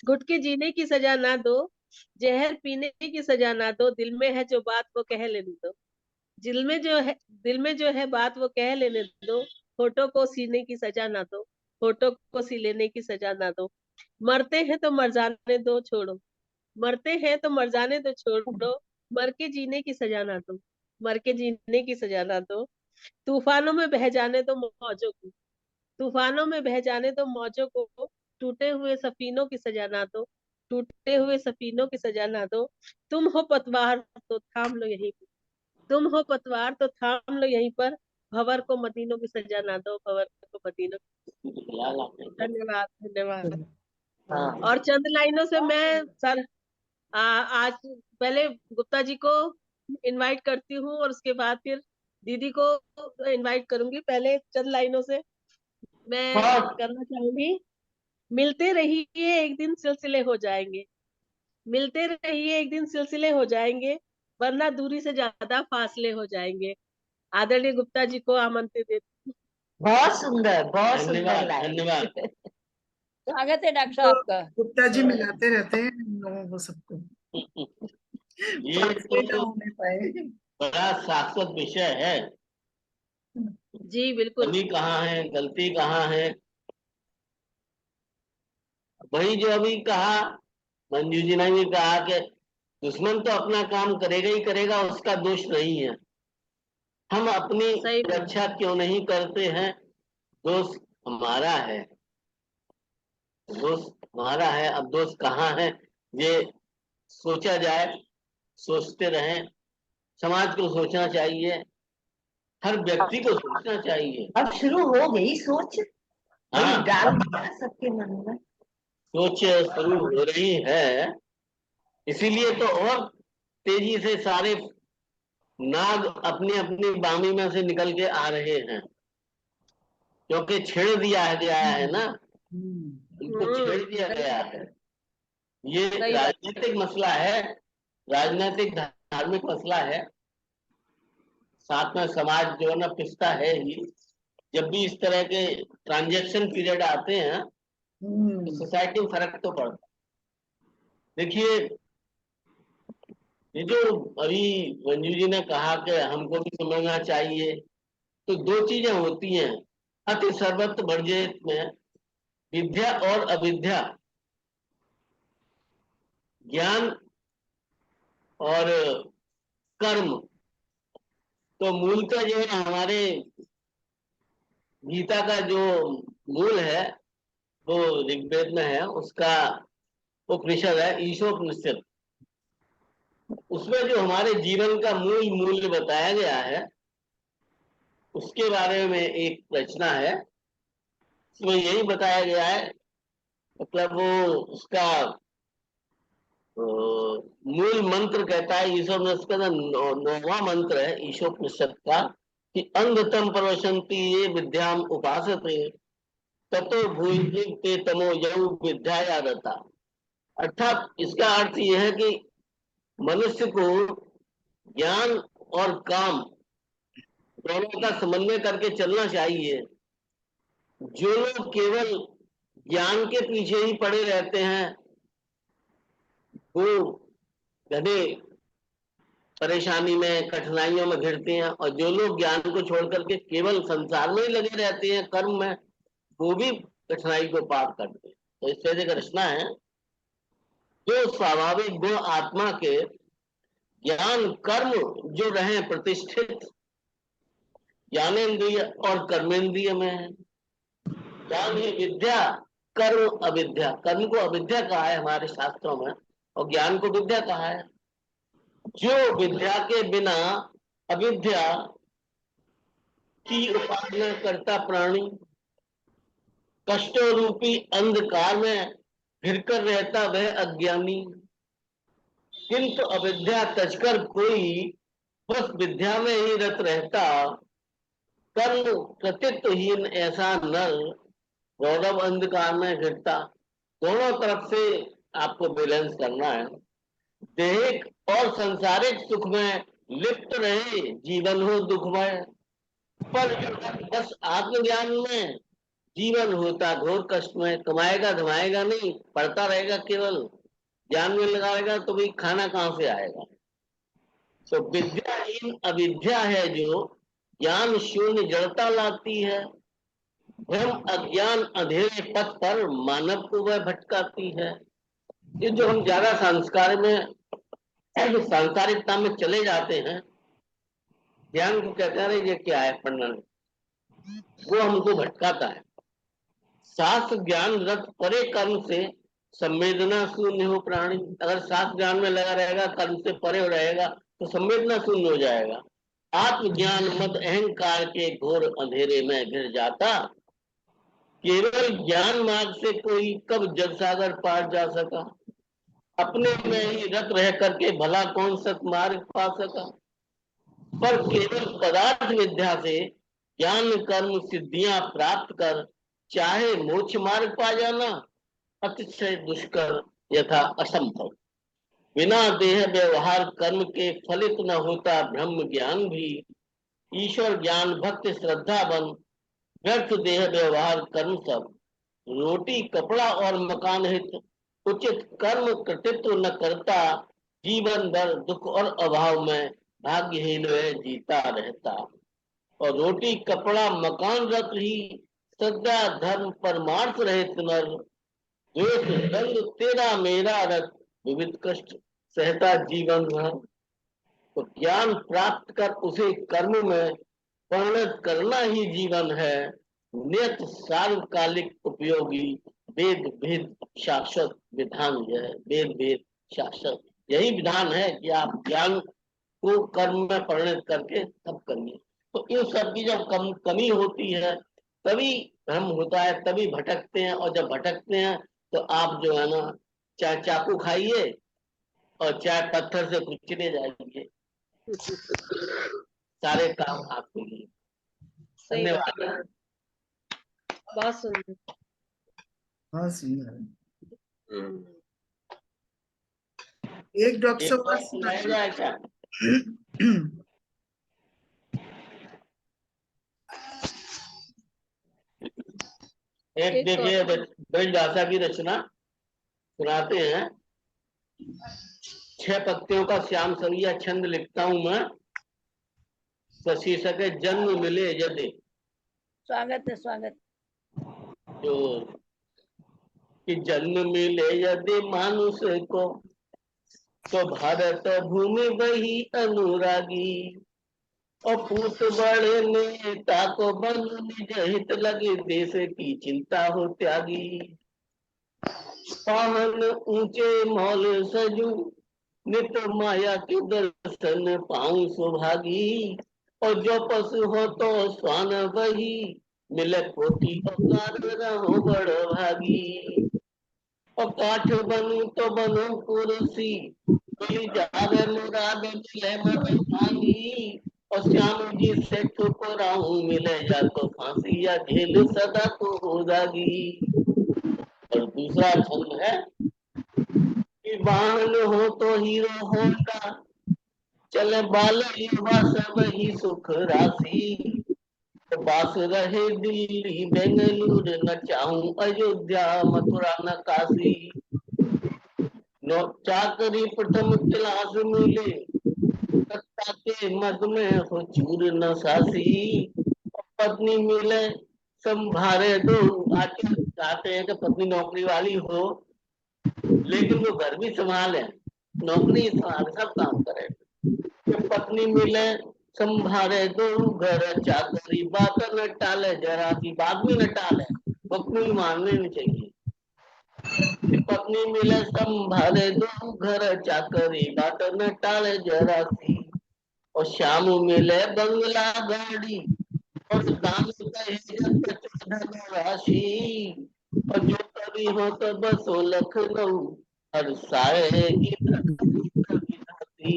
घुट के जीने की सजा ना दो, जहर पीने की सजा ना दो। दिल में है जो बात वो कह लेने दो। दिल में जो है बात वो कह लेने दो। होठों को सीने की सजा ना दो, होठों को सी लेने की सजा ना दो। मरते हैं तो मर जाने दो, छोड़ो। मरते हैं तो मर जाने दो, छोड़ो। मर के जीने की सजा ना दो, मर के जीने की सजा ना दो। तूफानों में बह जाने दो मौजों को, तूफानों में बह जाने दो मौजों को। टूटे हुए सफीनों की सजा ना दो, टूटे हुए सफीनों की सजा ना दो। तुम हो पतवार तो थाम लो यहीं पर, तुम हो पतवार तो थाम लो यहीं पर। भंवर को मदीनों की सजा ना दो, भंवर को मदीनों। धन्यवाद, धन्यवाद। हाँ और चंद लाइनों से मैं सर आज पहले गुप्ता जी को इनवाइट करती हूँ और उसके बाद फिर दीदी को इनवाइट करूंगी। पहले चंद लाइनों से मैं बहुत करना चाहूंगी। मिलते रहिए एक दिन सिलसिले हो जाएंगे, मिलते रहिए एक दिन सिलसिले हो जाएंगे, वरना दूरी से ज्यादा फासले हो जाएंगे। आदरणीय गुप्ता जी को आमंत्रित देती बहुत सुंदर, बहुत सुंदर धन्यवाद लाइन। धन्यवाद। स्वागत है डॉक्टर तो साहब का। गुप्ता जी मिलाते रहते हैं हम लोगों को, सबको ये फासले ना तो होने पाए। बड़ा शाश्वत विषय है। हूँ। जी बिल्कुल। कमी कहाँ है, गलती कहाँ है, वही जो अभी कहा मंजू जी ने भी कहा कि दुश्मन तो अपना काम करेगा ही करेगा, उसका दोष नहीं है। हम अपनी सही बात। रक्षा क्यों नहीं करते हैं, दोष हमारा है, दोष हमारा है। अब दोष कहाँ है ये सोचा जाए, सोचते रहें। समाज को सोचना चाहिए, हर व्यक्ति को सोचना चाहिए। अब शुरू हो गई सोच, वही हाँ, डाल दिया सबके मन में। सोच शुरू हो रही है, इसीलिए तो और तेजी से सारे नाग अपनी अपनी बामी में से निकल के आ रहे हैं, क्योंकि छेड़ दिया गया है ना, उनको छेड़ दिया सही गया बात है। है, ये सही बात। राजनीतिक मसला है, राजनीतिक धार्मिक मसला है, साथ में समाज जो है ना पिसता है ही। जब भी इस तरह के ट्रांजैक्शन पीरियड आते हैं तो सोसाइटी में फर्क तो पड़ता है। देखिए, ये जो अभी मंजू जी ने कहा कि हमको भी समझना चाहिए, तो दो चीजें होती हैं अति सर्वत्र वर्जित में, विद्या और अविद्या, ज्ञान और कर्म। तो मूलतः जो है हमारे गीता का जो मूल है वो ऋग्वेद में है, उसका उपनिषद है ईशोपनिषद। उसमें जो हमारे जीवन का मूल मूल्य बताया गया है उसके बारे में एक रचना है, उसमें यही बताया गया है। मतलब वो उसका मूल मंत्र कहता है, ईशोपनिषद का 9वां मंत्र है ईशोपनिषद का, कि अंधतम प्रवशन्ति ये विद्याम उपासते ततो भूयि ते तमो यौ विद्यायादता। अर्थात इसका अर्थ यह है कि मनुष्य को ज्ञान और काम दोनों का समन्वय करके चलना चाहिए। जो लोग केवल ज्ञान के पीछे ही पड़े रहते हैं वो गधे परेशानी में, कठिनाइयों में घिरते हैं, और जो लोग ज्ञान को छोड़ करके केवल संसार में ही लगे रहते हैं, कर्म में, वो भी कठिनाई को पार करते हैं। तो इस तरह का रचना है, जो स्वाभाविक गुण आत्मा के ज्ञान कर्म जो रहे प्रतिष्ठित ज्ञानेन्द्रिय और कर्मेंद्रिय में है। ज्ञान ही विद्या, कर्म अविद्या। कर्म को अविद्या कहा है हमारे शास्त्रों में, और ज्ञान को विद्या कहा है। जो विद्या के बिना अविद्या की उपासना करता प्राणी कष्टों रूपी अंधकार में घिरकर रहता वह अज्ञानी। किंतु अविद्या तजकर कोई बस विद्या में ही रत रहता कर्म कृतित्वहीन ऐसा नर गौरव अंधकार में घिरता। दोनों तरफ से आपको बैलेंस करना है। देहिक और संसारिक सुख में लिप्त रहे जीवन हो दुखमय, पर बस आत्मज्ञान में जीवन होता घोर कष्ट में। कमाएगा धमाएगा नहीं, पढ़ता रहेगा, केवल ज्ञान में लगा रहेगा तो भी खाना कहाँ से आएगा। तो विद्याहीन अविद्या है जो ज्ञान शून्य जड़ता लाती है। भ्रम अज्ञान अंधेरे पथ पर मानव को वह भटकाती है। ये जो हम ज्यादा संस्कार में सांसारिकता में चले जाते हैं, ज्ञान को कहते हैं ये क्या है पढ़ना, वो हमको भटकाता है। शास्त्र ज्ञान रत परे कर्म से संवेदना शून्य हो प्राणी। अगर शास्त्र ज्ञान में लगा रहेगा, कर्म से परे हो रहेगा तो संवेदना शून्य हो जाएगा। आत्मज्ञान मद अहंकार के घोर अंधेरे में घिर जाता। केवल ज्ञान मार्ग से कोई कब जग सागर पार जा सका। अपने में ही रत रह करके भला कौन सत मार्ग पा सका। पर केवल पदार्थ विद्या से ज्ञान कर्म सिद्धियां प्राप्त कर चाहे मोक्ष मार्ग पा जाना अतिशय दुष्कर यथा असंभव। बिना देह व्यवहार कर्म के फलित न होता ब्रह्म ज्ञान भी। ईश्वर ज्ञान भक्ति श्रद्धा बन व्यर्थ देह व्यवहार कर्म सब। रोटी कपड़ा और मकान हित उचित कर्म कृतित्व न करता। जीवन भर दुख और अभाव में भाग्यहीन वह जीता रहता। और रोटी कपड़ा मकान रत ही श्रद्धा धर्म परमार्थ रहित नर। द्वेष दंग तेरा मेरा रत विविध कष्ट सहता जीवन भर। तो ज्ञान प्राप्त कर उसे कर्म में परिणत करना ही जीवन है। नियत सार्वकालिक उपयोगी वेद भेद शाश्वत विधान यह है। वेद भेद शाश्वत यही विधान है कि आप ज्ञान को कर्म में परिणत करके तब करिए। तो इन सब की जब कमी होती है तभी भ्रम होता है, तभी भटकते हैं। और जब भटकते हैं तो आप जो है ना, चाहे चाकू खाइए और चाहे पत्थर से कुचले जाएंगे। सारे काम आपके लिए। धन्यवाद। बहुत सुंदर। बहुत सुंदर। एक डॉक्टर एक बार सुनाया जाए क्या? एक देखिए ब्रजभाषा की रचना सुनाते हैं। 6 पत्तियों का श्याम सरिया छंद लिखता हूं मैं। शीर्षक है जन्म मिले यदि। स्वागत है, स्वागत। जो कि जन्म मिले यदि मानुष को तो भारत भूमि वही अनुरागी। और पूत बड़े नेता को बन निज हित लगे देश की चिंता हो त्यागी। पावन ऊंचे मौल सजू नित माया के दर्शन पाऊं सुभागी। और जो पशु हो तो स्वान वही मिले कोटि औकार रहो बड़ भागी। और काठ बनू तो बनो कुर्सी मिल जावे मुराद मिले मन मांगी। और श्याम जी से ठुकराऊं, मिले या तो फांसी या जेल, सदा तो हो जागी। और दूसरा छंद है कि वाहन हो तो हीरो होंडा, चले बाल युवा सब ही सुख राशि। तो बास रहे दिल्ली बेंगलुरु, न चाहूं अयोध्या मथुरा न काशी। नो चाकरी प्रथम क्लास मिले, सत्ता के मद में हो चूर न सासी। पत्नी मिले संभारे दो, आजकल चाहते हैं कि पत्नी नौकरी वाली हो लेकिन वो घर भी संभाले, नौकरी संभाले, सब काम करे। कि पत्नी मिले संभारे दो घर, चाकरी बात न टाले, जरा सी बात भी न टाले, पत्नी मानने नहीं चाहिए। कि पत्नी मिले संभारे दो घर, चाकरी बात न टाले जरा सी। और शाम मिले बंगला गाड़ी, और दाम राशि। और जो कभी हो तो बसो लखनऊ, हर साएगी कवितासी।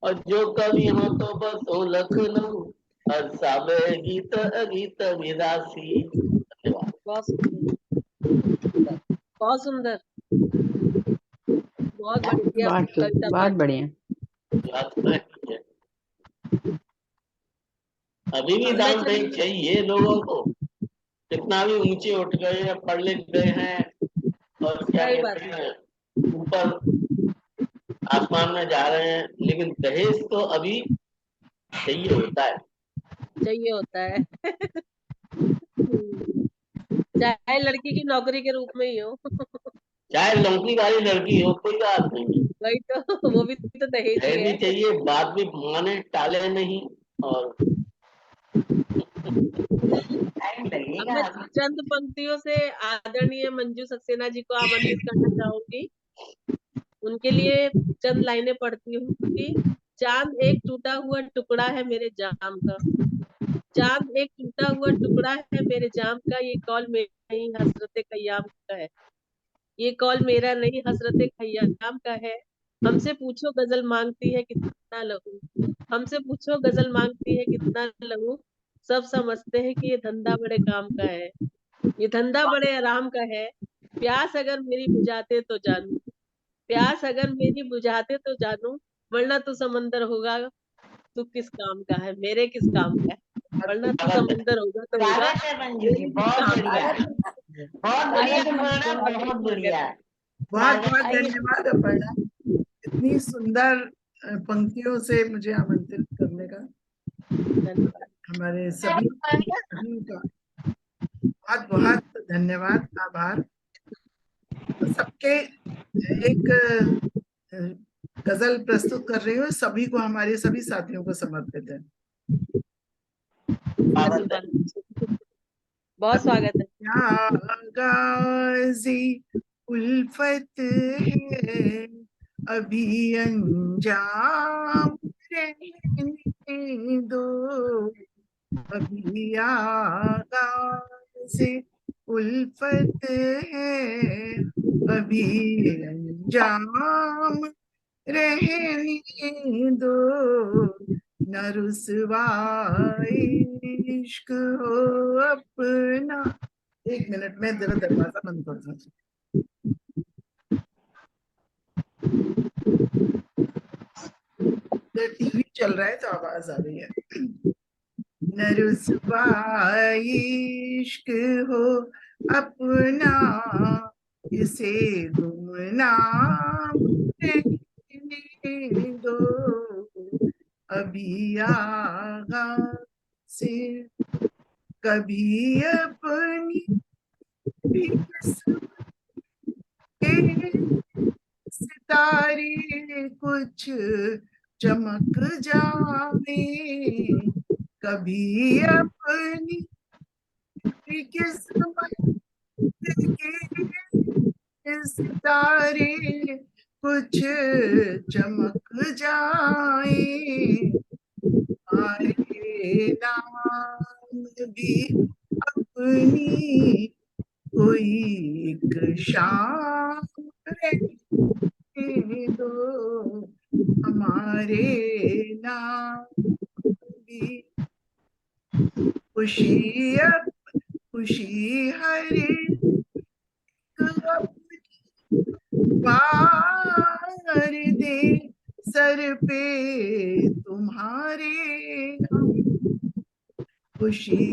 और जो कभी हो तो बसो लखनऊ, हर सावे गीत गीत विदासी। धन्यवाद। बहुत सुंदर, बहुत सुंदर, बहुत बढ़िया कविता बहुत पाठ। बढ़िया। अभी भी अब मैं दान दहेज चाहिए लोगों को, कितना भी ऊंचे उठ गए या पढ़ लिख गए हैं और क्या सही बात कहते हैं ऊपर आसमान में जा रहे हैं, लेकिन दहेज तो अभी चाहिए होता है। चाहिए होता है। चाहे लड़की की नौकरी के रूप में ही हो। चाहे नौकरी वाली लड़की हो, कोई बात नहीं, वही तो, वो भी तो दहेज ही दहेज भी है। चाहिए, बात भी माने, टाले नहीं। और टाइम अब लगेगा मैं अभी। चंद पंक्तियों से आदरणीय मंजू सक्सेना जी को आमंत्रित करना चाहूंगी। उनके लिए चंद लाइनें पढ़ती हूँ कि चांद एक टूटा हुआ टुकड़ा है मेरे जाम का, चांद एक टूटा हुआ टुकड़ा है मेरे जाम का, ये कौल मेरा नहीं हसरत खयाम का है, ये कौल मेरा नहीं हसरत खयाम का है। हमसे पूछो गजल मांगती है कितना लहू, हमसे पूछो गजल मांगती है कितना लहू, सब समझते हैं कि ये धंधा बड़े काम का है, ये धंधा बड़े आराम का है। प्यास अगर मेरी बुझाते तो जानू, प्यास अगर मेरी बुझाते तो जानू, वरना तू समंदर होगा तू किस काम का है, मेरे किस काम का है, वरना तू समंदर होगा तो होगा स्वागत है मंजू जी, मेरे किस बहुत काम का बढ़िया, है। बहुत बढ़िया स्वागत है मंजू जी, प्रोग्राम, बहुत बढ़िया। बहुत बहुत स्वागत है। धन्यवाद अपर्णा, इतनी सुंदर पंक्तियों से मुझे आमंत्रित करने का। धन्यवाद। हमारे सभी का बहुत बहुत धन्यवाद, आभार। सबके एक गजल प्रस्तुत कर रही हूँ, सभी को, हमारे सभी साथियों को समर्पित है। बहुत स्वागत है। क्या गाज़ी उल्फत है, अभी अंजाम रहने दो, अभी आगाज़ उल्फत है, अभी अंजाम रहने दो, न रुसवाए इश्क हो अपना। एक मिनट में जरा दरवाजा बंद कर दो। टीवी चल रहा है तो आवाज आ रही है। न रुसवाए इश्क हो अपना, इसे गुमनाम रहने दो, अभी आगा से कभी अपनी सितारे कुछ चमक जाए, कभी अपनी किस्मत के सितारे कुछ चमक जाए, आए नाम भी अपनी कोई एक शाम रहने दो, हमारे नाम खुशी अब खुशी हर एक अपनी पार दे, सर पे तुम्हारे हम, खुशी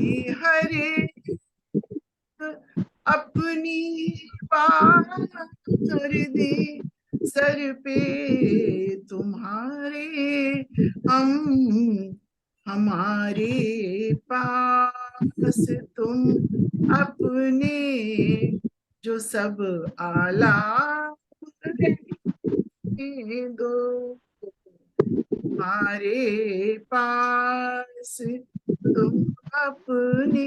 हर एक अपनी पार दे, सर पे तुम्हारे हम, हमारे पास तुम अपने जो सब आला दो, हमारे पास तुम अपने।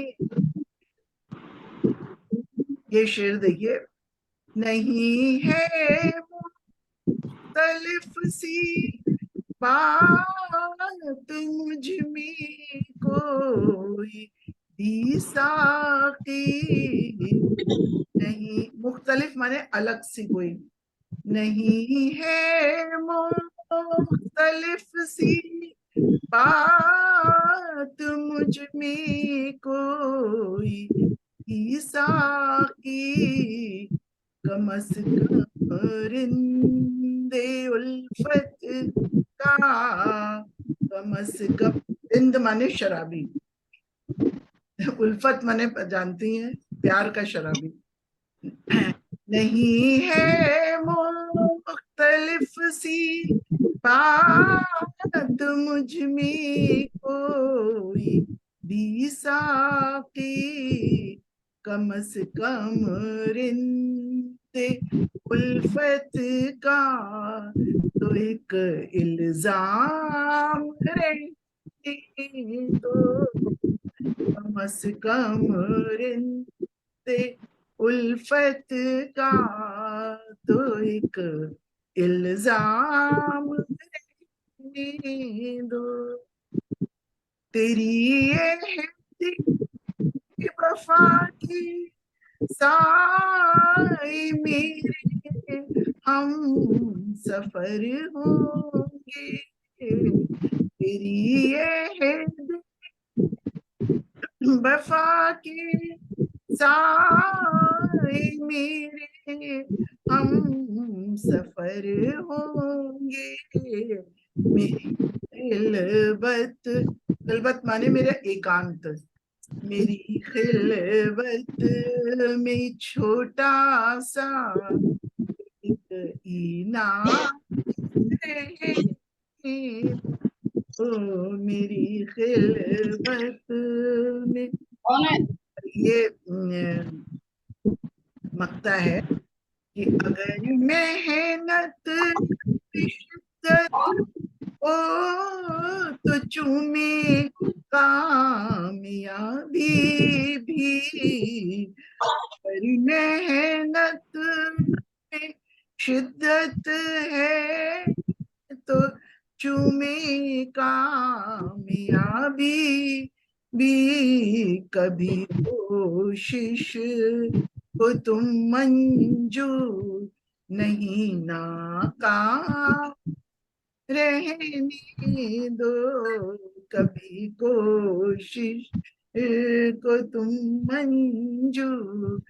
ये शेर देखिए, नहीं है मुख्तलिफ सी बात मुझ में कोई भी साकी, नहीं, मुख्तलिफ माने अलग सी कोई, नहीं है मुख्तलिफ सी बात मुझ में कोई भी साकी, कम से कम रिंदे उल्फत का, कम से कम, रिंद माने शराबी, उल्फत माने जानती हैं प्यार का शराबी, नहीं है मुख्तलिफ सी बात मुझ में कोई भी साकी, कम से कम रिंदे उल्फत का तो एक इल्जाम रहने दो, कम से कम रिंदे उल्फत का तो एक इल्जाम रहने दो, तेरी ये वफा की साए मेरे हम सफर होंगे, तेरी ये वफा की साए मेरे हम सफर होंगे, मेरी खिलबत, खिलबत माने मेरा एकांत, मेरी खिलबत में छोटा सा एक इनाम रहे, ओ मेरी खिलबत में। ये मकता है कि अगर मेहनत शिद्दत हो तो चूमे कामयाबी भी, पर मेहनत में शिद्दत है तो चूमे कामयाबी भी, कभी कोशिश को तुम मंजूर नहीं नाकाम रहने दो, कभी कोशिश को तुम मंजूर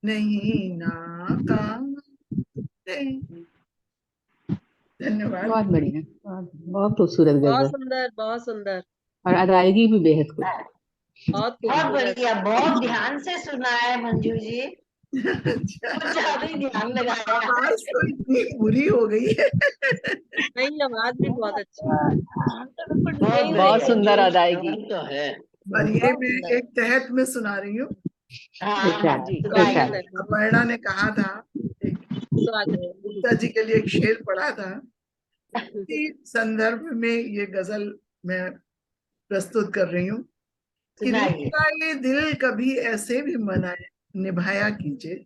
नहीं नाकाम रहने। धन्यवाद। बहुत बढ़िया, बहुत खूबसूरत बहुत गजल, सुंदर, बहुत सुंदर, और अदायगी भी बेहद खूब। बहुत बहुत खूबसूरत। बढ़िया, बहुत ध्यान से सुना है मंजू जी, कुछ ज्यादा ही ध्यान लगाया है। आवाज तो इतनी बुरी हो गई है। नहीं, आवाज भी बहुत अच्छी है। बहुत सुंदर अदायगी। तो है। और ये मैं एक तहत में सुना रही हूँ। हाँ जी, सुनाइए। अपर्णा ने कहा था, एक गुप्ता जी के लिए एक शेर पढ़ा था, इसी संदर्भ में ये गजल मैं प्रस्तुत कर रही हूँ कि सुनाइए। रिश्ता ये दिल कभी ऐसे भी मनाए निभाया कीजिए,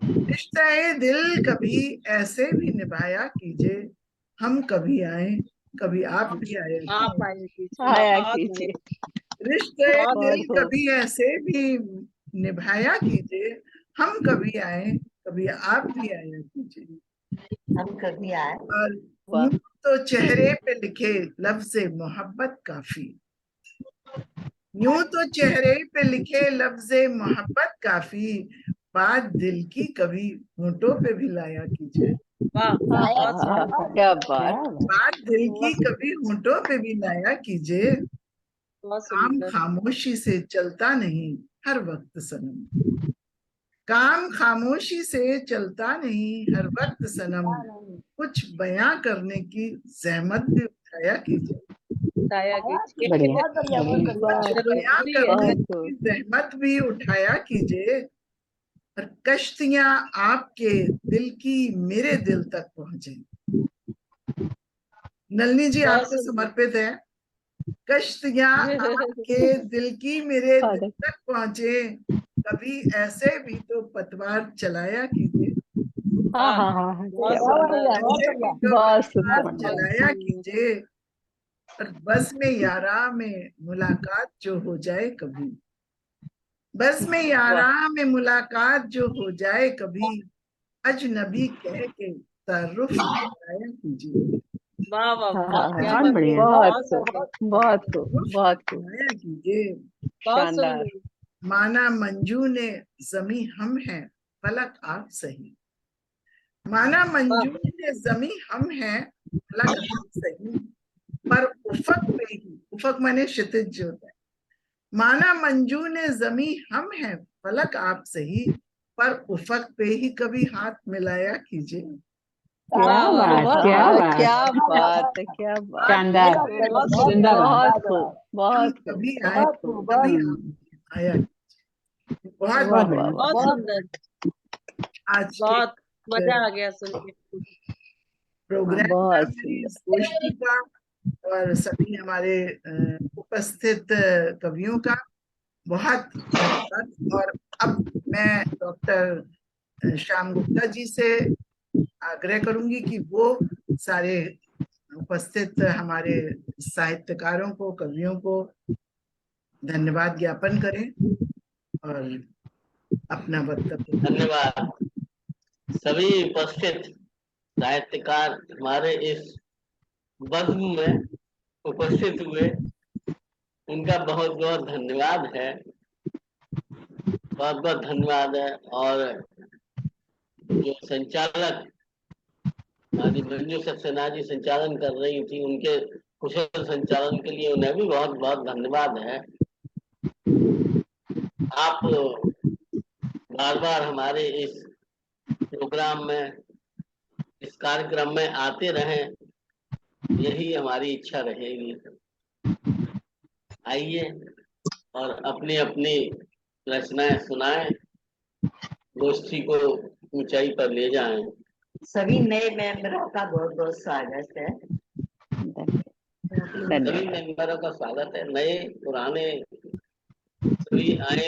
रिश्ता ये दिल कभी ऐसे भी निभाया कीजिए, हम कभी आए कभी आप भी आया आप कीजिए, आए कीजिए, आया बहुत कीजिए। रिश्ते बहुत दिल खूब। कभी ऐसे भी निभाया कीजिए, हम कभी आए कभी आप भी आया कीजिए, हम कभी आए। और वाह। यूं तो चेहरे पे लिखे लफ्ज़े मोहब्बत काफी, यूं तो चेहरे पे लिखे लफ्ज़े मोहब्बत काफी, बात दिल की कभी होठों पे भी लाया कीजिए। वाह बहुत सुंदर क्या बात। बात दिल की कभी होठों पे भी लाया कीजिए। बहुत काम सुंदर। खामोशी से चलता नहीं हर वक्त सनम, काम खामोशी से चलता नहीं हर वक्त सनम, कुछ बयां करने की जहमत भी उठाया कीजिए। बताया कीजिए। बढ़िया कुछ जरूरी बयां है। करने बहुत की जहमत भी उठाया कीजिए, और कश्तियां आपके दिल की मेरे दिल तक पहुंचे। नलिनी जी बहुत आपको सुंदर। समर्पित है। कश्तियां आपके दिल की मेरे दिल तक पहुंचे, कभी ऐसे भी तो पतवार चलाया कीजिए। बहुत क्या सुंदर। ऐसे भी तो बहुत पतवार सुंदर। चलाया कीजिए, और बस में यारा में मुलाकात जो हो जाए कभी, बस में यारा में मुलाकात जो हो जाए कभी, अजनबी कह के तारुफ बताया कीजिए। वाह वाह वाह क्या बहुत बात है। बढ़िया। बहुत सुंदर। बहुत खूब बहुत खूब बताया कीजिए। बहुत शानदार। सुंदर। माना मंजू ने जमी हम हैं, फलक आप सही। माना मंजू ने जमी हम हैं, फलक आप सही, पर उफक पे ही, उफक माने क्षितिज जो होता है, माना मंजू ने जमी हम हैं फलक आप सही, पर उफक पे ही कभी हाथ मिलाया कीजिए। वाह वाह क्या बात है क्या बात। शानदार, बहुत सुंदर। बहुत खूब बहुत खूब कभी आए कभी आया कीजिए। बहुत वाह बहुत वाह वाह। बहुत सुंदर। आज के बहुत मजा आ गया सुन के। प्रोग्राम का, बहुत मेरी सुंदर। इस गोष्ठी का, और सभी हमारे उपस्थित कवियों का बहुत धन्यवाद। और अब मैं डॉक्टर श्याम गुप्ता जी से आग्रह करूंगी कि वो सारे उपस्थित हमारे साहित्यकारों को, कवियों को धन्यवाद ज्ञापन करें और अपना वक्तव्य। धन्यवाद। सभी उपस्थित साहित्यकार हमारे इस बज़्म में उपस्थित हुए, उनका बहुत बहुत धन्यवाद है। बहुत बहुत धन्यवाद है। और जो संचालक हमारी मंजू सक्सेना जी संचालन कर रही थी, उनके कुशल संचालन के लिए उन्हें भी बहुत बहुत धन्यवाद है। आप बार बार हमारे इस प्रोग्राम में, इस कार्यक्रम में आते रहें, यही हमारी इच्छा रहेगी। आइए और अपनी अपनी रचनाएं सुनाएं, गोष्ठी को ऊंचाई पर ले जाएं। सभी नए मेंबरों का बहुत बहुत स्वागत है। सभी मेंबरों का स्वागत है, नए पुराने सभी आए